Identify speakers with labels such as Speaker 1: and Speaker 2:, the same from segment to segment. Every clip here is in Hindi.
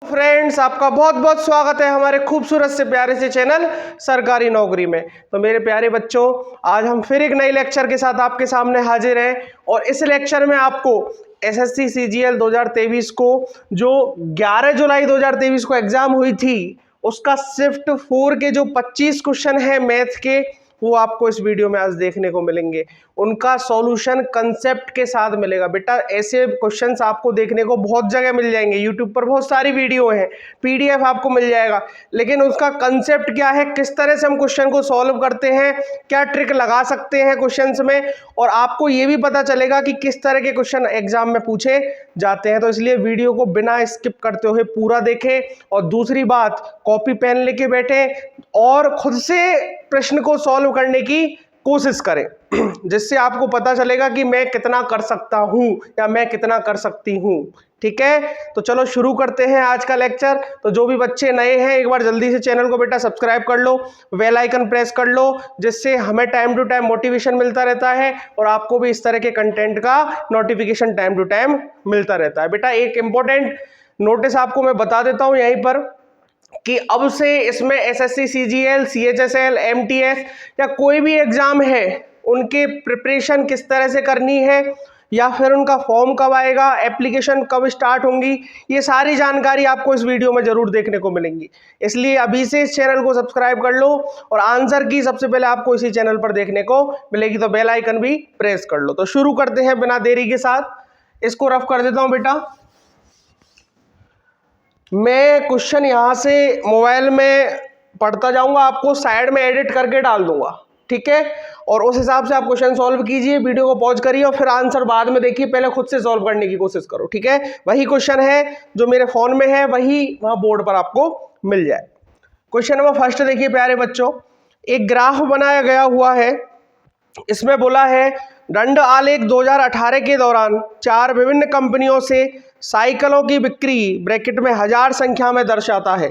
Speaker 1: फ्रेंड्स, आपका बहुत बहुत स्वागत है हमारे खूबसूरत से प्यारे से चैनल सरकारी नौकरी में। तो मेरे प्यारे बच्चों, आज हम फिर एक नई लेक्चर के साथ आपके सामने हाजिर हैं और इस लेक्चर में आपको एसएससी सीजीएल 2023 को जो 11 जुलाई 2023 को एग्जाम हुई थी उसका शिफ्ट 4 के जो 25 क्वेश्चन है मैथ के, वो आपको इस वीडियो में आज देखने को मिलेंगे। उनका सॉल्यूशन कंसेप्ट के साथ मिलेगा। बेटा ऐसे क्वेश्चंस आपको देखने को बहुत जगह मिल जाएंगे, यूट्यूब पर बहुत सारी वीडियो हैं, पीडीएफ आपको मिल जाएगा, लेकिन उसका कंसेप्ट क्या है, किस तरह से हम क्वेश्चन को सॉल्व करते हैं, क्या ट्रिक लगा सकते हैं क्वेश्चंस में, और आपको ये भी पता चलेगा कि किस तरह के क्वेश्चन एग्जाम में पूछे जाते हैं। तो इसलिए वीडियो को बिना स्किप करते हुए पूरा देखें और दूसरी बात, कॉपी पेन लेके बैठे और खुद से प्रश्न को सॉल्व करने की कोशिश करें, जिससे आपको पता चलेगा कि मैं कितना कर सकता हूं या मैं कितना कर सकती हूं। ठीक है, तो चलो शुरू करते हैं आज का लेक्चर। तो जो भी बच्चे नए हैं, एक बार जल्दी से चैनल को बेटा सब्सक्राइब कर लो, बेल आइकन प्रेस कर लो, जिससे हमें टाइम टू टाइम मोटिवेशन मिलता रहता है और आपको भी इस तरह के कंटेंट का नोटिफिकेशन टाइम टू टाइम मिलता रहता है। बेटा एक इंपॉर्टेंट नोटिस आपको मैं बता देता हूं यहीं पर कि अब से इसमें एसएससी सीजीएल, सीएचएसएल, एमटीएस या कोई भी एग्जाम है, उनके प्रिपरेशन किस तरह से करनी है या फिर उनका फॉर्म कब आएगा, एप्लीकेशन कब स्टार्ट होंगी, ये सारी जानकारी आपको इस वीडियो में जरूर देखने को मिलेंगी। इसलिए अभी से इस चैनल को सब्सक्राइब कर लो और आंसर की सबसे पहले आपको इसी चैनल पर देखने को मिलेगी, तो बेल आइकन भी प्रेस कर लो। तो शुरू करते हैं बिना देरी के साथ। इसको रफ कर देता हूं बेटा। मैं क्वेश्चन यहां से मोबाइल में पढ़ता जाऊंगा, आपको साइड में एडिट करके डाल दूंगा, ठीक है, और उस हिसाब से आप क्वेश्चन सॉल्व कीजिए। वीडियो को पॉज करिए और फिर आंसर बाद में देखिए, पहले खुद से सॉल्व करने की कोशिश करो। ठीक है, वही क्वेश्चन है जो मेरे फोन में है, वही वहां बोर्ड पर आपको मिल जाए। क्वेश्चन नंबर फर्स्ट देखिए प्यारे बच्चों, एक ग्राफ बनाया गया हुआ है। इसमें बोला है दंड आलेख 2018 के दौरान 4 विभिन्न कंपनियों से साइकिलों की बिक्री ब्रैकेट में 1000 संख्या में दर्शाता है।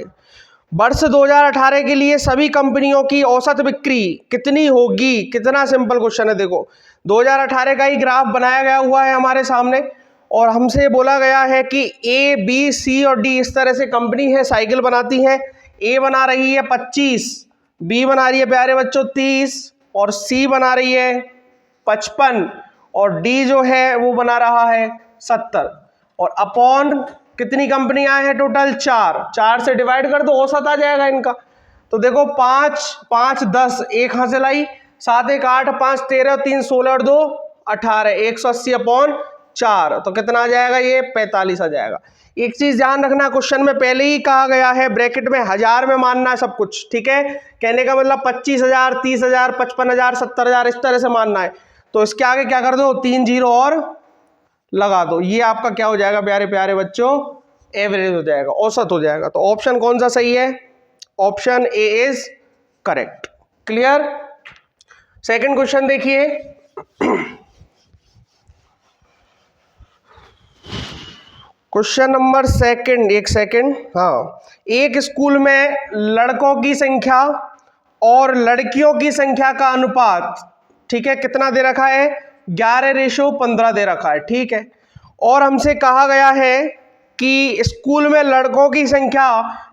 Speaker 1: वर्ष 2018 के लिए सभी कंपनियों की औसत बिक्री कितनी होगी? कितना सिंपल क्वेश्चन है। देखो 2018 का ही ग्राफ बनाया गया हुआ है हमारे सामने और हमसे बोला गया है कि ए, बी, सी और डी इस तरह से कंपनी है, साइकिल बनाती है। ए बना रही है 25, बी बना रही है प्यारे बच्चों 30 और सी बना रही है 55 और डी जो है वो बना रहा है 70 और अपॉन कितनी कंपनियां हैं टोटल? 4 से डिवाइड कर दो, औसत आ जाएगा इनका। तो देखो 5 5 10, एक हासिल आई, 7 1 8, 5 13, 3 16 और 2 18, 180 अपॉन 4, तो कितना आ जाएगा? ये 45 आ जाएगा। एक चीज ध्यान रखना, क्वेश्चन में पहले ही कहा गया है ब्रैकेट में 1000 में मानना है सब कुछ। ठीक है, कहने का मतलब 25,000, 30,000, 55,000, 70,000 इस तरह से मानना है। तो इसके आगे क्या कर दो? 3 जीरो और लगा दो। ये आपका क्या हो जाएगा प्यारे प्यारे बच्चों? एवरेज हो जाएगा, औसत हो जाएगा। तो ऑप्शन कौन सा सही है? Option A is correct. Clear? Second question देखिए। क्वेश्चन नंबर सेकंड, एक सेकंड, हाँ, एक स्कूल में लड़कों की संख्या और लड़कियों की संख्या का अनुपात, ठीक है, कितना दे रखा है? 11:15 दे रखा है। ठीक है, और हमसे कहा गया है कि स्कूल में लड़कों की संख्या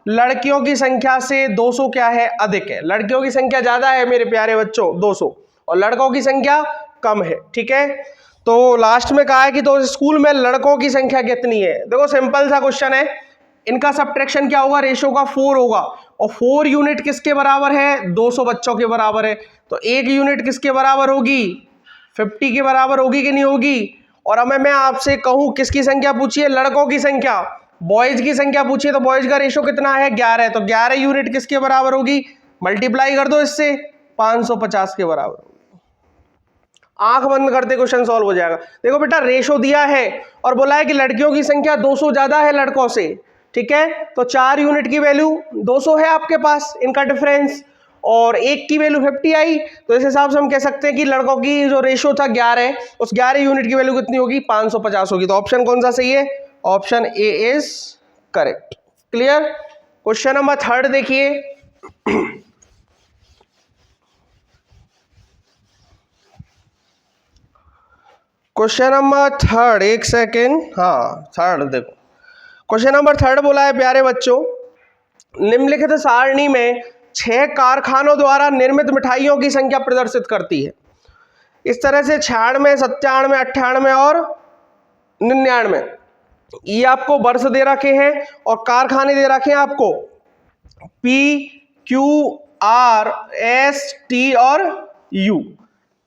Speaker 1: लड़कियों की संख्या से 200 क्या है? अधिक है। लड़कियों की संख्या ज्यादा है मेरे प्यारे बच्चों 200 और लड़कों की संख्या कम है। ठीक है, तो लास्ट में कहा है कि तो स्कूल में लड़कों की संख्या कितनी है? देखो सिंपल सा क्वेश्चन है, इनका सब्ट्रैक्शन क्या होगा? रेशो का 4 होगा और 4 यूनिट किसके बराबर है? 200 बच्चों के बराबर है। तो 1 यूनिट किसके बराबर होगी? 50 के बराबर होगी कि नहीं होगी? और अब मैं आपसे कहूं किसकी संख्या पूछिए? लड़कों की संख्या, बॉयज की संख्या पूछिए, तो बॉयज का रेशो कितना है? 11, तो 11 यूनिट किसके बराबर होगी? मल्टीप्लाई कर दो इससे, 550 के बराबर। आंख बंद करते क्वेश्चन सॉल्व हो जाएगा। देखो बेटा रेशो दिया है और बोला है कि लड़कियों की संख्या 200 ज्यादा है लड़कों से। ठीक है, तो 4 यूनिट की वैल्यू 200 है आपके पास, इनका डिफरेंस, और एक की वैल्यू 50 आई, तो इस हिसाब से हम कह सकते हैं कि लड़कों की जो रेशो था 11, उस 11 यूनिट की वैल्यू कितनी होगी? 550 होगी। तो ऑप्शन कौन सा सही है? Option A is correct. Clear? Question number third देखिए। क्वेश्चन नंबर थर्ड, एक सेकेंड, हाँ थर्ड देखो। क्वेश्चन नंबर 3 बोला है प्यारे बच्चों, निम्नलिखित सारणी में 6 कारखानों द्वारा निर्मित मिठाइयों की संख्या प्रदर्शित करती है। इस तरह से 96, 97, 98 और 99 ये आपको वर्ष दे रखे हैं और कारखाने दे रखे हैं आपको PQRST और U।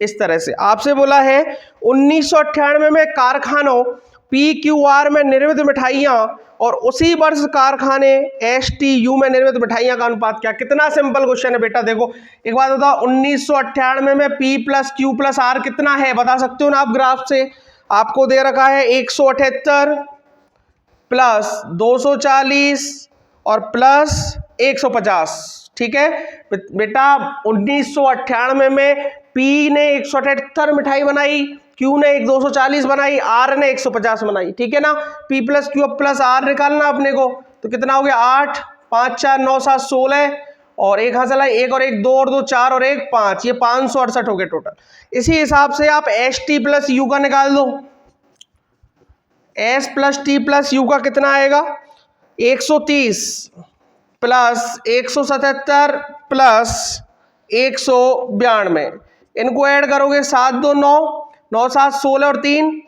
Speaker 1: इस तरह से आपसे बोला है 1998 में कारखानों PQR में निर्मित मिठाइयां और उसी वर्ष कारखाने STU में निर्मित मिठाइयां का अनुपात क्या। कितना सिंपल क्वेश्चन है बेटा। देखो एक बात बताओ, 1998 में P plus Q plus R कितना है बता सकते हो ना आप ग्राफ से। आपको दे रखा है 178 प्लस 240 और प्लस 150। ठीक है बेटा, 1998 में P ने 178 मिठाई बनाई, Q ने 240 बनाई, R ने 150 बनाई। ठीक है ना, P plus Q plus R निकालना अपने को, तो कितना हो गया 8, 5, 4, 9, 7, 16 और एक हाथ चला, 1 और 1 2 और 2 4 और 1 5, ये 568 हो गए टोटल। इसी हिसाब से आप ST प्लस U का निकाल दो। S plus T plus U का कितना आएगा, 130 प्लस 177 प्लस 192। इनको ऐड करोगे 7 2 9, 9 7 16 और 3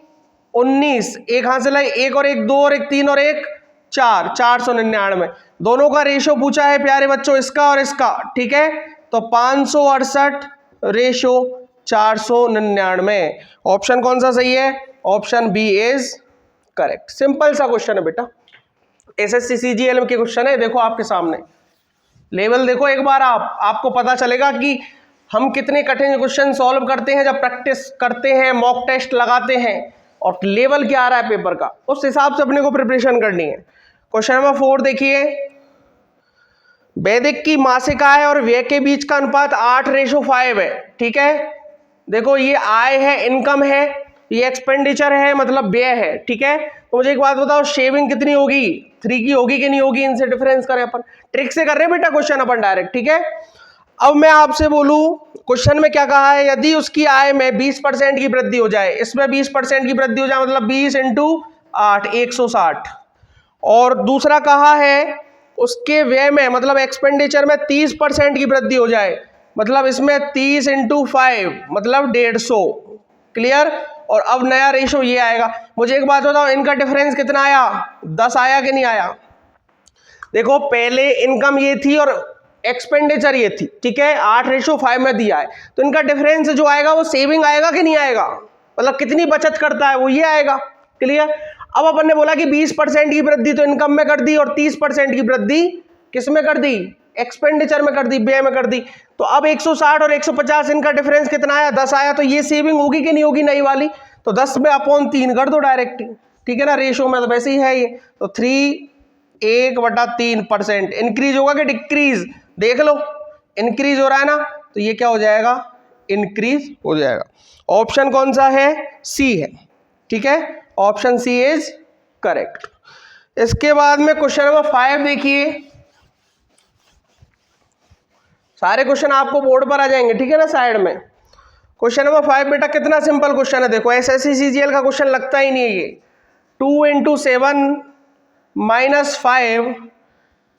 Speaker 1: 19, एक हाथ से लाई, 1 और 1 2 और 1 3 और 1 4, 499। दोनों का रेशो पूछा है प्यारे बच्चों, इसका और इसका। ठीक है, तो 568 रेशो 499। ऑप्शन कौन सा सही है, option B is correct. Simple सा क्वेश्चन है बेटा, SSC CGL के क्वेश्चन है। देखो आपके सामने लेवल देखो एक बार, आपको पता चलेगा कि हम कितने कठिन क्वेश्चन सॉल्व करते हैं जब प्रैक्टिस करते हैं, मॉक टेस्ट लगाते हैं और लेवल क्या आ रहा है पेपर का, उस हिसाब से अपने को प्रिपरेशन करनी है। क्वेश्चन नंबर 4 देखिए, वैदिक की मासिक आय और व्यय के बीच का अनुपात 8:5 है। ठीक है, देखो ये आय है, इनकम है, ये एक्सपेंडिचर है मतलब व्यय है। ठीक है, तो मुझे एक बात बताओ, शेविंग कितनी होगी, 3 की होगी कि नहीं होगी, इनसे डिफरेंस करें अपन। ट्रिक से कर रहे हैं बेटा क्वेश्चन अपन डायरेक्ट। ठीक है, अब मैं आपसे बोलूं क्वेश्चन में क्या कहा है, यदि उसकी आय में 20% की वृद्धि हो जाए, इसमें 20% की वृद्धि हो जाए मतलब 20 × 8 160, और दूसरा कहा है उसके व्यय में मतलब एक्सपेंडिचर में 30% की वृद्धि हो जाए, मतलब इसमें 30 × 5 मतलब 150। क्लियर, और अब नया रेशो ये आएगा। मुझे एक बात बताओ, इनका डिफरेंस कितना आया, 10 आया कि नहीं आया। देखो पहले इनकम ये थी और एक्सपेंडिचर ये थी। ठीक है, 8:5 में दिया है, तो इनका डिफरेंस जो आएगा वो सेविंग आएगा कि नहीं आएगा, मतलब कितनी बचत करता है वो ये आएगा। क्लियर, अब अपन ने बोला कि 20% की वृद्धि तो इनकम में कर दी और 30% की वृद्धि किस में कर दी, एक्सपेंडिचर में कर दी, व्यय में कर दी। तो अब 160 और 150 इनका डिफरेंस कितना आया, 10 आया, तो ये सेविंग होगी कि नहीं होगी नई वाली, तो 10 में अपॉन 3 कर दो डायरेक्ट। ठीक है ना, रेशो में तो वैसे ही है ये, तो 1/3% इंक्रीज होगा कि डिक्रीज, देख लो इंक्रीज हो रहा है ना, तो ये क्या हो जाएगा, इंक्रीज हो जाएगा। ऑप्शन कौन सा है, सी है। ठीक है, ऑप्शन सी इज करेक्ट। इसके बाद में क्वेश्चन नंबर 5 देखिए, सारे क्वेश्चन आपको बोर्ड पर आ जाएंगे। ठीक है ना, साइड में क्वेश्चन नंबर 5 बेटा कितना सिंपल क्वेश्चन है। देखो SSC CGL का क्वेश्चन लगता ही नहीं है ये। 2 × 7 - 5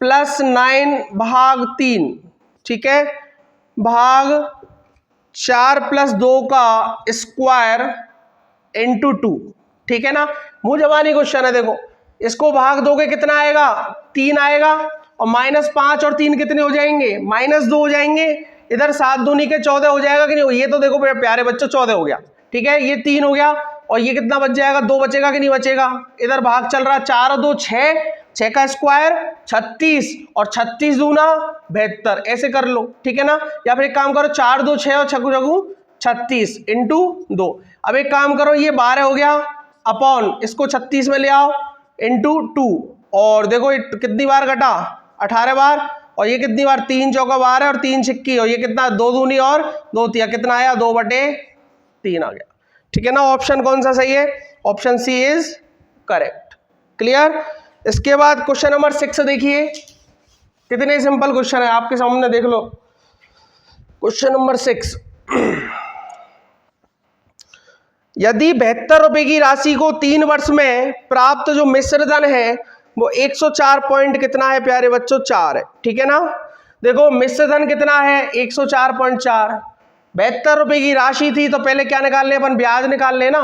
Speaker 1: + 9 भाग 3, ठीक है, भाग 4 + 2 का स्क्वायर × 2। ठीक है ना, मुंह जबानी क्वेश्चन है। देखो इसको भाग दोगे कितना आएगा, 3 आएगा, और -5 और 3 कितने हो जाएंगे, -2 हो जाएंगे। इधर 7 दूनी के 14 हो जाएगा कि नहीं, ये तो देखो प्यारे बच्चों 14 हो गया। ठीक है, ये 3 हो गया, और ये कितना बच जाएगा, 2 बचेगा कि नहीं बचेगा। इधर भाग चल रहा है 4 और 2 6, 6 का स्क्वायर 36, और 36 दूना 72, ऐसे कर लो। ठीक है ना, या फिर एक काम करो, 4 2 6 और 6 36 × 2। अब एक काम करो, ये 12 हो गया, अपॉन इसको 36 में ले आओ × 2, और देखो कितनी बार घटा, 18 बार, और ये कितनी बार, 3 चौका 12 और 3 छिक्की, और ये कितना, 2 दूनी और 2 तिया, कितना आया, 2/3 आ गया। ठीक है ना, ऑप्शन कौन सा सही है, option C is correct. Clear. इसके बाद क्वेश्चन नंबर 6 देखिए, कितने सिंपल क्वेश्चन है आपके सामने, देख लो। क्वेश्चन नंबर 6, यदि 72 रुपए की राशि को 3 वर्ष में प्राप्त जो मिश्र धन है वो 104 पॉइंट कितना है प्यारे बच्चों, 4 है। ठीक है ना। देखो मिश्र धन कितना है, 104.4। 72 रुपए की राशि थी तो पहले क्या निकाल ले, अपन ब्याज निकाल लेना।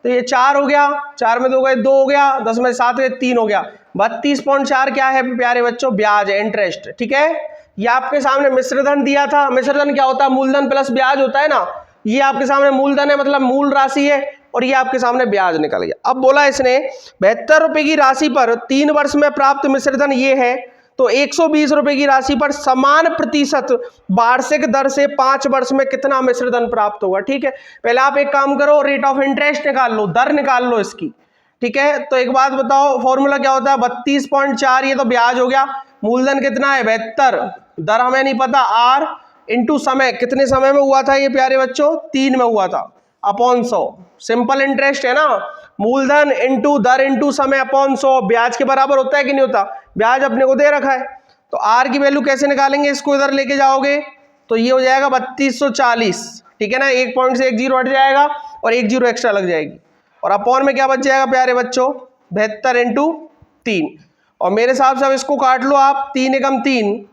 Speaker 1: तो ये 4 हो गया, 4 में 2 गए 2 हो गया, 10 में 7 गए 3 हो गया। 32.4 क्या है प्यारे बच्चों, ब्याज है, इंटरेस्ट। ठीक है। ये आपके सामने मिश्र धन दिया था। मिश्र धन क्या होता है, मूलधन प्लस ब्याज होता है ना। ये आपके सामने मूलधन है, मतलब मूल राशि है, और ये आपके सामने ब्याज निकल गया। अब बोला इसने 72 रुपए की राशि पर 3 वर्ष में प्राप्त मिश्रधन ये है, तो 120 रुपए की राशि पर समान प्रतिशत वार्षिक दर से 5 वर्ष में कितना मिश्रधन प्राप्त होगा। ठीक है। पहले आप एक काम करो, रेट ऑफ इंटरेस्ट निकाल लो, दर निकाल लो इसकी। ठीक है। तो एक बात बताओ, फॉर्मूला क्या होता है, 32.4, ये तो ब्याज हो गया। मूलधन कितना है 72, दर हमें नहीं पता, आर इंटू समय, कितने समय में हुआ था ये प्यारे बच्चों, 3 में हुआ था, अपॉन 100। सिंपल इंटरेस्ट है ना, मूलधन इंटू दर इंटू समय अपॉन 100, ब्याज के बराबर होता है कि नहीं होता, ब्याज अपने को दे रखा है। तो आर की वैल्यू कैसे निकालेंगे, इसको इधर लेके जाओगे तो ये हो जाएगा 3240। ठीक है ना, एक पॉइंट से एक जीरो हट जाएगा और एक जीरो एक्स्ट्रा लग जाएगी, और अपॉन में क्या बच जाएगा प्यारे बच्चों, 72 इंटू 3। और मेरे हिसाब से अब इसको काट लो आप, 3 एकम 3,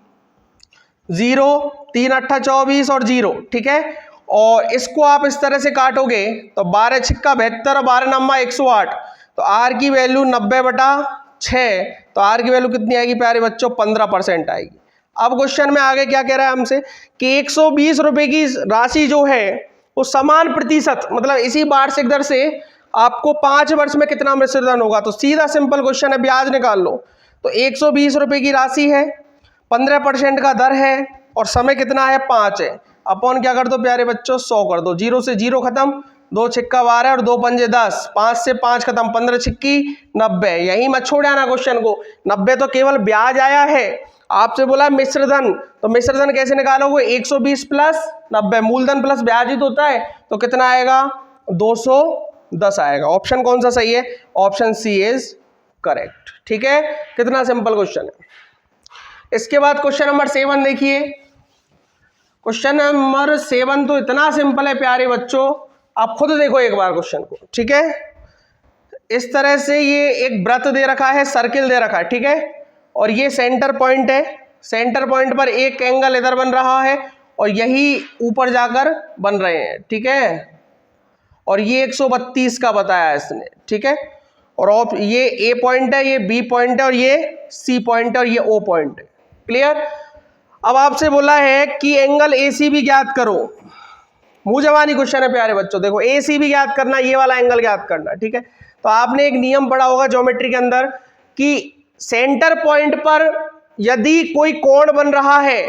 Speaker 1: 0, 3 अट्ठा 24 और 0। ठीक है। और इसको आप इस तरह से काटोगे तो 12 छिक्का 72 और 12 नम्मा 108, तो आर की वैल्यू 90/6, तो आर की वैल्यू कितनी आएगी प्यारे बच्चों, 15% आएगी। अब क्वेश्चन में आगे क्या कह रहा है हमसे कि 120 रुपए की राशि जो है वो समान प्रतिशत, मतलब इसी वार्षिक दर से आपको 5 वर्ष में कितना मिश्रधन होगा। तो सीधा सिंपल क्वेश्चन है, ब्याज निकाल लो। तो 120 रुपए की राशि है, 15% का दर है, और समय कितना है 5 है, अपॉन क्या कर दो प्यारे बच्चों, 100 कर दो। 0 से 0 खत्म, 2 छिक्का 12 और 2 पंजे 10, 5 से 5 खत्म, 15 छिक्की 90। यही मत छोड़ आना क्वेश्चन को, 90 तो केवल ब्याज आया है। आपसे बोला मिश्रधन, तो मिश्रधन कैसे निकालोगे, 120 प्लस 90, मूलधन प्लस ब्याज ही तो होता है, तो कितना आएगा 210 आएगा। ऑप्शन कौन सा सही है, ऑप्शन सी इज करेक्ट। ठीक है, कितना सिंपल क्वेश्चन है। इसके बाद क्वेश्चन नंबर 7 देखिए। क्वेश्चन नंबर 7 तो इतना सिंपल है प्यारे बच्चों, आप खुद देखो एक बार क्वेश्चन को। ठीक है। इस तरह से ये एक वृत्त दे रखा है, सर्किल दे रखा है। ठीक है। और ये सेंटर पॉइंट है, सेंटर पॉइंट पर एक एंगल इधर बन रहा है और यही ऊपर जाकर बन रहे हैं। ठीक है। और ये 132 का बताया है इसने। ठीक है। और ये ए पॉइंट है, ये बी पॉइंट है, और ये सी पॉइंट है, और ये ओ पॉइंट है। क्लियर। अब आपसे बोला है कि एंगल AC भी ज्ञात करो। मुंह जवानी क्वेश्चन है प्यारे बच्चों। देखो AC भी ज्ञात करना, ये वाला एंगल ज्ञात करना। ठीक है। तो आपने एक नियम पढ़ा होगा ज्योमेट्री के अंदर कि सेंटर पॉइंट पर यदि कोई कोण बन रहा है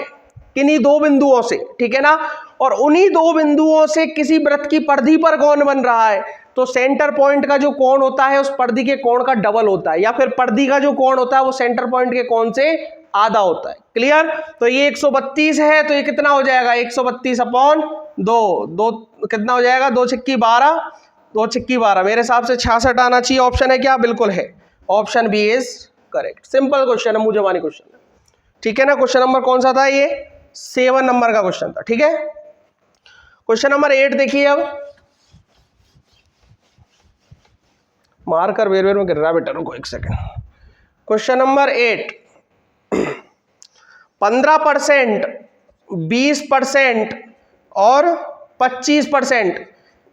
Speaker 1: किन्हीं दो बिंदुओं से, ठीक है ना, और उन्हीं दो बिंदुओं से किसी वृत्त की परिधि पर कोण बन रहा है, तो सेंटर पॉइंट का जो कोण होता है उस परिधि के कोण का डबल होता है, या फिर परिधि का जो कोण होता है वो सेंटर पॉइंट के कोण से आधा होता है। क्लियर। तो ये 132 है, तो ये कितना हो जाएगा, 132 अपॉन 2 कितना हो जाएगा, 2 छिक्की 12, 2 छिक्की 12, मेरे हिसाब से 66 आना चाहिए। ऑप्शन है क्या, बिल्कुल है, option B is correct. Simple question है, मुझे जवानी क्वेश्चन है। ठीक है ना। क्वेश्चन नंबर कौन सा था, ये 7 नंबर का क्वेश्चन था। ठीक है। क्वेश्चन नंबर 8 देखिए। अब मारकर वेर में गिर रहा है बेटा, रुको एक सेकेंड। क्वेश्चन नंबर 8, 15%, 20% और 25%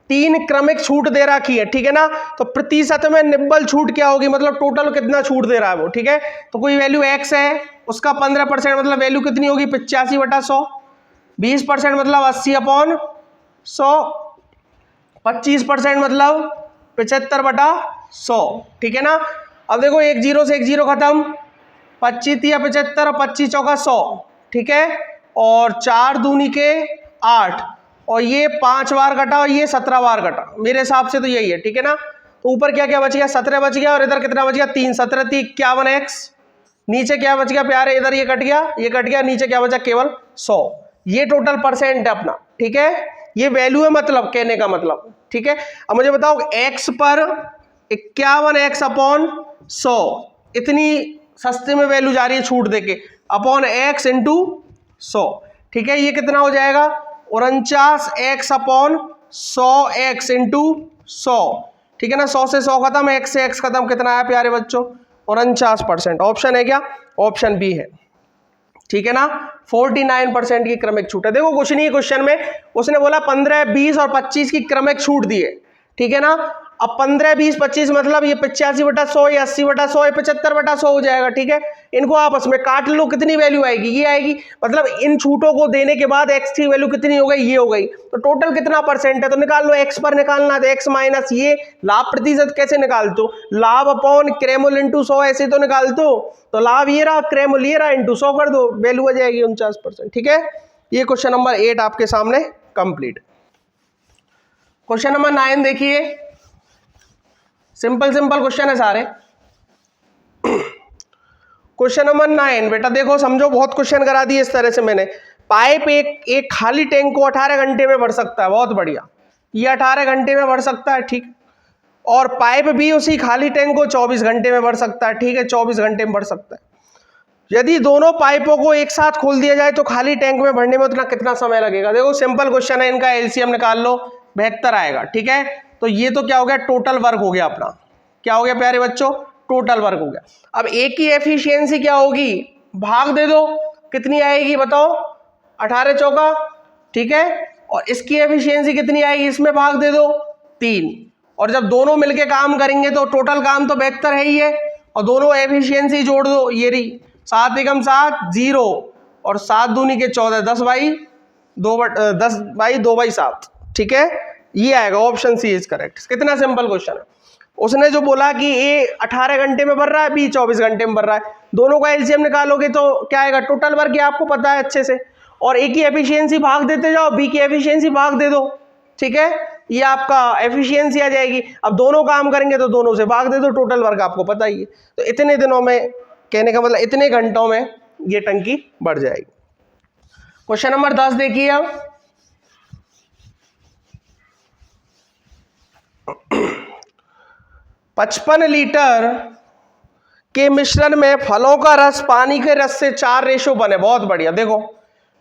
Speaker 1: 3 क्रमिक छूट दे रखी है। ठीक है ना। तो प्रतिशत में निब्बल छूट क्या होगी, मतलब टोटल कितना छूट दे रहा है वो। ठीक है। तो कोई वैल्यू x है, उसका 15% मतलब वैल्यू कितनी होगी, 85/100। 20% मतलब 80/100। 25% मतलब 75/100। ठीक है ना। अब देखो एक जीरो से एक जीरो खत्म, 25 या 75 और 25 चौका 100। ठीक है। और 4 दूनी के 8, और ये 5 बार कटा और ये 17 बार कटा, मेरे हिसाब से तो यही है। ठीक है ना। तो ऊपर क्या क्या बच गया, 17 बच गया, और इधर कितना बच गया, 3, 17 3 51x। नीचे क्या बच गया प्यारे, इधर ये कट गया, ये कट गया, नीचे क्या बचा, केवल 100। ये टोटल परसेंट है अपना। ठीक है। ये वैल्यू है, मतलब कहने का मतलब। ठीक है। अब मुझे बताओ x पर 51x अपॉन 100, इतनी सस्ते में वैल्यू जा रही है छूट देके, अपॉन x इंटू 100। ठीक है। ये कितना हो जाएगा, 49x अपॉन 100x इंटू 100। ठीक है ना। 100 से 100 खत्म, x से x खत्म, कितना आया प्यारे बच्चों, 49%। ऑप्शन है क्या? ऑप्शन बी है, ठीक है ना। 49% की क्रमिक छूट है। देखो कुछ नहीं, क्वेश्चन में उसने बोला 15, 20 और 25 की क्रमिक छूट दी है, ठीक है ना। अब 15, 20, 25 मतलब ये 85/100, ये 80/100, ये 75/100 हो जाएगा, ठीक है। इनको आपस में काट लो, कितनी वैल्यू आएगी? ये आएगी। मतलब इन छूटों को देने के बाद एक्स की वैल्यू कितनी हो गई? ये हो गई। तो टोटल कितना परसेंट है? तो निकाल लो, एक्स पर निकालना है एक्स माइनस ये लाभ प्रतिशत कैसे निकालते हो? लाभ अपॉन क्रेमोल इंटू 100 ऐसे तो निकालते हो। तो लाभ ये रहा, क्रेमोल ये रहा, इंटू 100 कर दो, वैल्यू आ जाएगी 49%, ठीक है। ये क्वेश्चन नंबर 8 आपके सामने कंप्लीट। क्वेश्चन नंबर 9 देखिए, सिंपल सिंपल क्वेश्चन है सारे। क्वेश्चन नंबर 9 बेटा देखो समझो, बहुत क्वेश्चन करा दिए इस तरह से मैंने। पाइप एक खाली टैंक को 18 घंटे में भर सकता है, बहुत बढ़िया, ये 18 घंटे में भर सकता है, ठीक। और पाइप भी उसी खाली टैंक को 24 घंटे में भर सकता है, ठीक है, 24 घंटे में भर सकता है। यदि दोनों पाइपों को एक साथ खोल दिया जाए तो खाली टैंक में भरने में उतना कितना समय लगेगा? देखो सिंपल क्वेश्चन है, इनका एलसीएम निकाल लो, 72 आएगा, ठीक है। तो ये तो क्या हो गया? टोटल वर्क हो गया अपना। क्या हो गया प्यारे बच्चों? टोटल वर्क हो गया। अब एक की एफिशिएंसी क्या होगी? भाग दे दो, कितनी आएगी बताओ? 18 चौका, ठीक है। और इसकी एफिशिएंसी कितनी आएगी? इसमें भाग दे दो 3। और जब दोनों मिलके काम करेंगे तो टोटल काम तो 72 है ही है। और दोनों एफिशिएंसी जोड़ दो, ये रही 7 एकम 7 0 और 7 दूनी के 14, 10/2/7, ठीक है। ये आएगा, ऑप्शन सी इज करेक्ट। कितना सिंपल क्वेश्चन है। उसने जो बोला कि ए 18 घंटे में भर रहा है, बी 24 घंटे में भर रहा है, दोनों का एलसीएम निकालोगे तो क्या आएगा? टोटल वर्क, ये आपको पता है अच्छे से। और ए की एफिशिएंसी भाग देते जाओ, बी की एफिशिएंसी भाग दे दो, ठीक है। ये आपका एफिशिएंसी आ जाएगी। अब दोनों काम करेंगे तो दोनों से भाग दे दो, टोटल वर्क आपको पता ही है। तो इतने दिनों में, कहने का मतलब इतने घंटों में ये टंकी बढ़ जाएगी। क्वेश्चन नंबर 10 देखिए अब। पचपन लीटर के मिश्रण में फलों का रस पानी के रस से 4:1 है। बहुत बढ़िया, देखो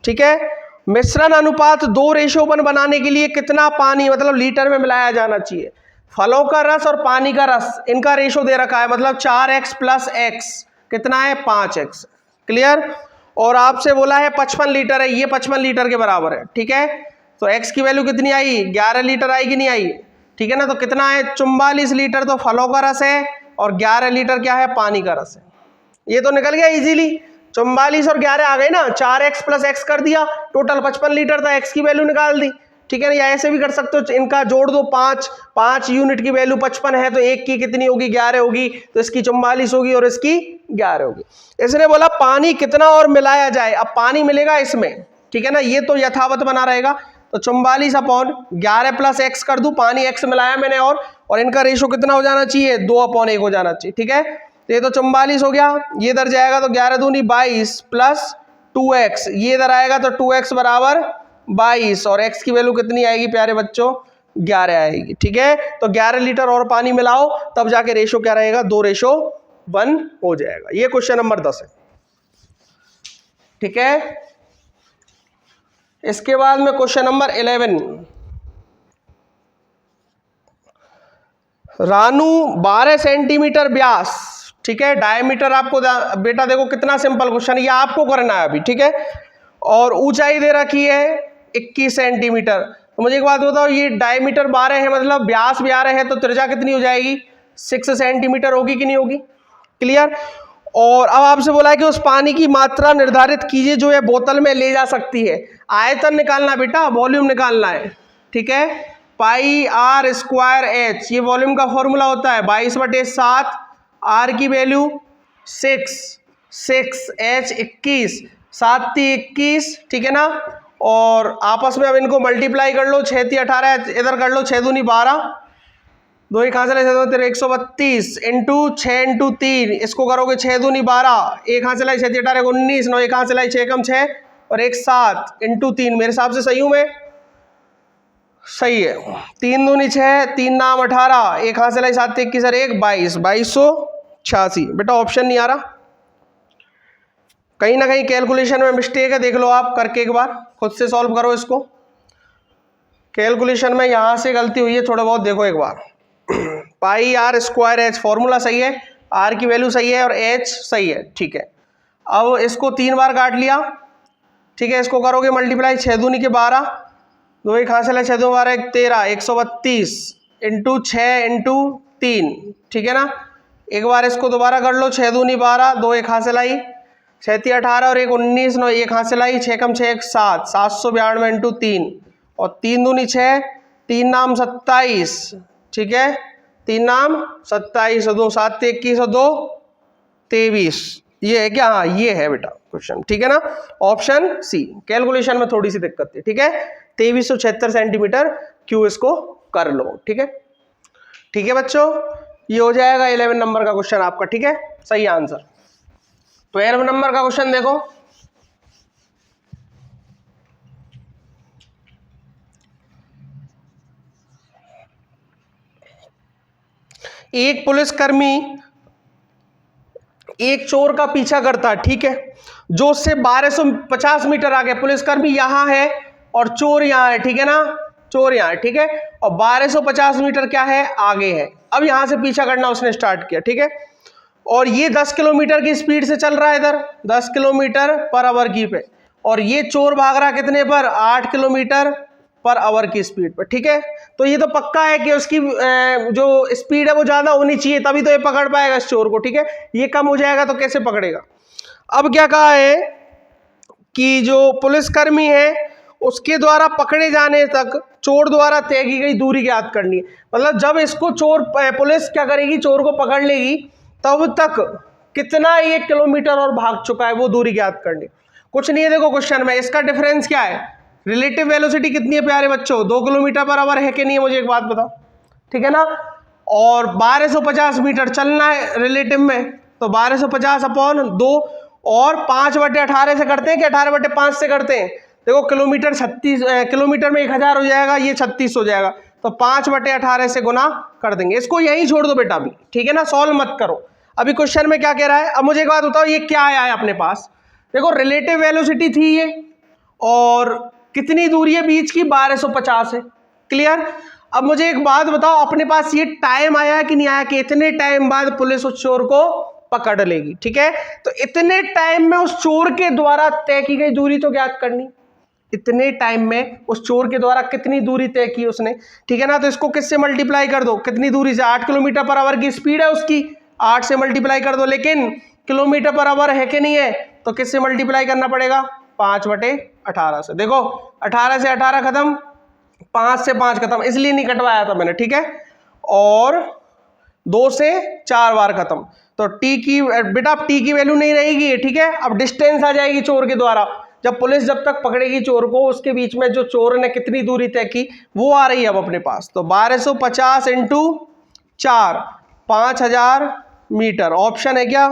Speaker 1: ठीक है। मिश्रण अनुपात 2:1 बनाने के लिए कितना पानी मतलब लीटर में मिलाया जाना चाहिए? फलों का रस और पानी का रस, इनका रेशो दे रखा है, मतलब 4x + x कितना है? 5x। क्लियर। और आपसे बोला है 55 लीटर है, ये 55 लीटर के बराबर है, ठीक है। तो x की वैल्यू कितनी आई? 11 लीटर आई कि नहीं आई? ठीक है ना। तो कितना है? 44 लीटर तो फलों का रस है और 11 लीटर क्या है? पानी का रस है। ये तो निकल गया इजीली। 44 और 11 आ गए ना, 4x + x कर दिया, टोटल 55 लीटर था, x की वैल्यू निकाल दी, ठीक है ना। या ऐसे भी कर सकते हो, इनका जोड़ दो, 5 यूनिट की वैल्यू 55 है तो एक की कितनी होगी? 11 होगी, तो इसकी 44 होगी और इसकी 11 होगी। इसने बोला पानी कितना और मिलाया जाए। अब पानी मिलेगा इसमें, ठीक है ना, ये तो यथावत बना रहेगा। तो 44/11 + x कर दूं, पानी x मिलाया मैंने, और इनका रेशो कितना हो जाना चाहिए? 2/1 हो जाना चाहिए, ठीक है। तो ये तो 44 हो गया, ये इधर जाएगा तो 11 दूनी 22 + 2x, ये इधर आएगा तो 2x = 22 और x की वैल्यू कितनी आएगी प्यारे बच्चों? 11 आएगी, ठीक है। तो 11 लीटर और पानी मिलाओ, तब जाके रेशो क्या रहेगा? 2:1 हो जाएगा। ये क्वेश्चन नंबर 10 है, ठीक है। इसके बाद में क्वेश्चन नंबर 11। रानू 12 सेंटीमीटर व्यास, ठीक है, डायमीटर आपको बेटा देखो कितना सिंपल क्वेश्चन है, ये आपको करना है अभी, ठीक है। और ऊंचाई दे रखी है 21 सेंटीमीटर। तो मुझे एक बात बताओ, ये डायमीटर 12 है, मतलब व्यास 12 है, तो त्रिज्या कितनी हो जाएगी? 6 सेंटीमीटर होगी कि नहीं होगी? क्लियर। और अब आपसे बोला है कि उस पानी की मात्रा निर्धारित कीजिए जो ये बोतल में ले जा सकती है। आयतन निकालना बेटा, वॉल्यूम निकालना है, ठीक है। πr²h, ये वॉल्यूम का फॉर्मूला होता है 22/7, r की वैल्यू 6, h 21, 7 21, ठीक है ना। और आपस में अब इनको मल्टीप्लाई कर लो, 6 18, इधर कर लो, 6 दूनी 12, 2 कहाँ से लाए? 132 इंटू 6 इंटू 3, इसको करोगे 6 दूनी 12, 1 कहाँ से लाई? 6 18 19, 9 कहाँ से लाई? 6 कम 6 और 1 7 इंटू 3। मेरे हिसाब से सही हूँ मैं? सही है। 3 दूनी 6, 3 नाम 18, 1 कहाँ से लाई? 7 21 और 1 22, 2286। बेटा ऑप्शन नहीं आ रहा, कहीं ना कहीं कैलकुलेशन में मिस्टेक है, देख लो आप करके एक बार, खुद से सॉल्व करो इसको। कैलकुलेशन में यहाँ से गलती हुई है थोड़ा बहुत, देखो एक बार। πr² फॉर्मूला सही है, आर की वैल्यू सही है और एच सही है, ठीक है। अब इसको 3 बार काट लिया, ठीक है। इसको करोगे मल्टीप्लाई, 6 दूनी के 12, 2 एक हासिल है, 6 2 12 1 13, 132 इंटू 6 इंटू 3, ठीक है ना। एक बार इसको दोबारा कर लो, 6 दूनी 12, 2 एक हासिल आई, 6 3 18 और 1 19, 9 एक हासिल आई, 6 कम 6 1 7, 792 इंटू 3 और 3 दूनी 6, 3 नाम 27, ठीक है। 3 नाम 27 और 2 7 21 और 2 23, ये है क्या? हाँ ये है बेटा क्वेश्चन, ठीक है ना। Option C. कैलकुलेशन में थोड़ी सी दिक्कत थी, ठीक है। 2376 सेंटीमीटर क्यू इसको कर लो, ठीक है। ठीक है बच्चों, ये हो जाएगा 11 नंबर का क्वेश्चन आपका, ठीक है, सही आंसर। 12 नंबर का क्वेश्चन देखो। एक पुलिसकर्मी एक चोर का पीछा करता है, ठीक है, जो उससे 1250 मीटर आगे। पुलिसकर्मी यहां है और चोर यहां है, ठीक है ना, चोर यहां है, ठीक है, और 1250 मीटर क्या है? आगे है। अब यहां से पीछा करना उसने स्टार्ट किया, ठीक है, और ये 10 किलोमीटर की स्पीड से चल रहा है इधर, 10 किलोमीटर पर आवर की पे, और ये चोर भाग रहा कितने पर? 8 किलोमीटर पर आवर की स्पीड पर, ठीक है। तो ये तो पक्का है कि उसकी जो स्पीड है वो ज्यादा होनी चाहिए, तभी तो ये पकड़ पाएगा इस चोर को, ठीक है। ये कम हो जाएगा तो कैसे पकड़ेगा? अब क्या कहा है कि जो पुलिसकर्मी है उसके द्वारा पकड़े जाने तक चोर द्वारा तय की गई दूरी ज्ञात करनी है। मतलब जब इसको पुलिस क्या करेगी, चोर को पकड़ लेगी, तब तक कितना 1 किलोमीटर और भाग चुका है वो दूरी ज्ञात करनी। कुछ नहीं है, देखो क्वेश्चन में इसका डिफरेंस क्या है, रिलेटिव वेलोसिटी कितनी है प्यारे बच्चों? 2 किलोमीटर पर आवर है कि नहीं है, मुझे एक बात बताओ, ठीक है ना। और 1250 मीटर चलना है रिलेटिव में, तो 1250 अपॉन 2 और 5/18 से करते हैं कि 18/5 से करते हैं? देखो किलोमीटर 36 किलोमीटर में 1000 हो जाएगा, ये 36 हो जाएगा, तो 5/18 से गुना कर देंगे। इसको यहीं छोड़ दो बेटा अभी, ठीक है ना, सॉल्व मत करो। अभी क्वेश्चन में क्या कह रहा है? अब मुझे एक बात बताओ, ये क्या आया है अपने पास? देखो रिलेटिव वेलोसिटी थी ये, और कितनी दूरी है बीच की? 1250 है, क्लियर। अब मुझे एक बात बताओ, अपने पास ये टाइम आया है कि नहीं आया कि इतने टाइम बाद पुलिस उस चोर को पकड़ लेगी, ठीक है। तो इतने टाइम में उस चोर के द्वारा तय की गई दूरी तो ज्ञात करनी, इतने टाइम में उस चोर के द्वारा कितनी दूरी तय की उसने, ठीक है ना। तो इसको किससे मल्टीप्लाई कर दो? कितनी दूरी से? 8 किलोमीटर पर आवर की स्पीड है उसकी, 8 से मल्टीप्लाई कर दो। लेकिन किलोमीटर पर आवर है कि नहीं है, तो किससे मल्टीप्लाई करना पड़ेगा? 5/18 से। देखो 18 से 18 खत्म, 5 से 5 खत्म, इसलिए नहीं कटवाया था मैंने, ठीक है। और 2 से 4 बार खत्म, तो टी की बेटा टी की वैल्यू नहीं रहेगी, ठीक है। अब डिस्टेंस आ जाएगी चोर के द्वारा, जब पुलिस जब तक पकड़ेगी चोर को, उसके बीच में जो चोर ने कितनी दूरी तय की वो आ रही है अब अपने पास। तो 1250 इंटू 4, 5000 मीटर। ऑप्शन है क्या?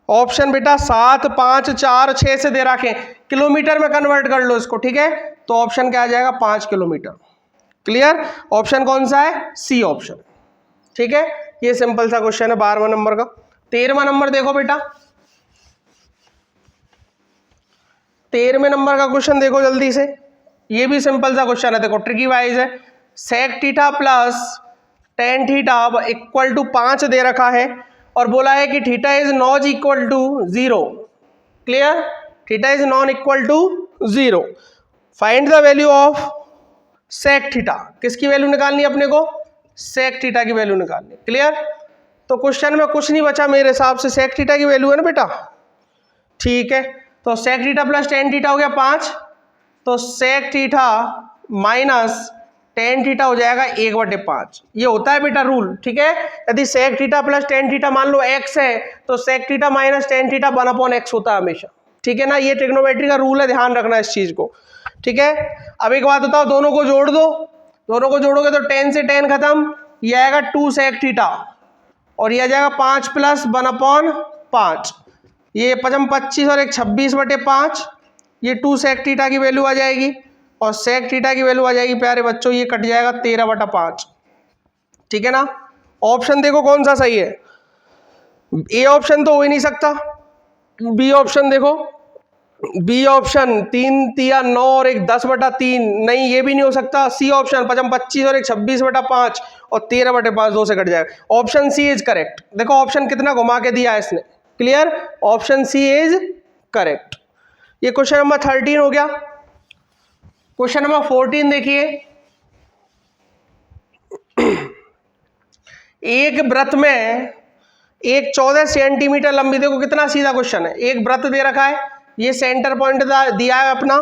Speaker 1: ऑप्शन बेटा 7 5 4 6 से दे रखे, किलोमीटर में कन्वर्ट कर लो इसको, ठीक है। तो ऑप्शन क्या आ जाएगा? 5 किलोमीटर। क्लियर? ऑप्शन कौन सा है? सी ऑप्शन, ठीक है। ये सिंपल सा क्वेश्चन है 12वां नंबर का। 13वां नंबर देखो बेटा, 13वें नंबर का क्वेश्चन देखो जल्दी से। ये भी सिंपल सा क्वेश्चन है, देखो ट्रिकी वाइज है। Sec theta plus tan theta equal to 5 दे रखा है, और बोला है कि theta is not equal to 0। Clear? Theta is non equal to 0। Find the value of sec theta. किसकी वैल्यू निकालनी है अपने को? सेक थीटा की वैल्यू निकालनी। क्लियर? तो क्वेश्चन में कुछ नहीं बचा मेरे हिसाब से, सेक थीटा की वैल्यू है ना बेटा, ठीक है। तो sec theta plus tan theta हो गया 5, तो sec theta minus tan theta हो जाएगा 1/5। ये होता है बेटा रूल, ठीक है। यदि sec theta plus tan theta मान लो x है, तो sec theta minus tan theta 1/x होता है हमेशा, ठीक है ना। ये ट्रिग्नोमेट्री का रूल है, ध्यान रखना इस चीज को, ठीक है। अब एक बात बताओ, दोनों को जोड़ दो, दोनों को जोड़ोगे तो 10 से 10 खत्म, ये आएगा 2 सेक थीटा, और ये आ जाएगा 5 प्लस 1/5, ये 5 25 और 1 26/5, ये 2 सेक थीटा की वैल्यू आ जाएगी, और सेक थीटा की वैल्यू आ जाएगी प्यारे बच्चों, ये कट जाएगा 13/5, ठीक है ना। ऑप्शन देखो कौन सा सही है, ए ऑप्शन तो हो ही नहीं सकता, बी ऑप्शन देखो, बी ऑप्शन 3 × 9 और एक 10/3, नहीं ये भी नहीं हो सकता। सी ऑप्शन 25 और एक 26/5 और 13/5, 2 से कट जाएगा। Option C is correct. देखो ऑप्शन कितना घुमा के दिया है इसने, clear, option C is correct. ये क्वेश्चन नंबर 13 हो गया। क्वेश्चन नंबर 14 देखिए, एक वृत्त में एक 14 सेंटीमीटर लंबी, देखो कितना सीधा क्वेश्चन है, एक वृत्त दे रखा है, ये सेंटर पॉइंट दिया है अपना,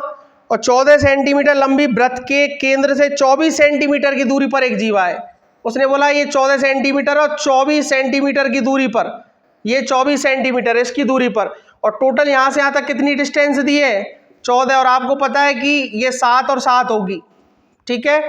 Speaker 1: और 14 सेंटीमीटर लंबी वृत्त के केंद्र से 24 सेंटीमीटर की दूरी पर एक जीवा है। उसने बोला ये 14 सेंटीमीटर और 24 सेंटीमीटर की दूरी पर, ये 24 सेंटीमीटर इसकी दूरी पर, और टोटल यहां से यहां तक कितनी डिस्टेंस दी है, 14, और आपको पता है कि ये 7 और 7 होगी, ठीक है।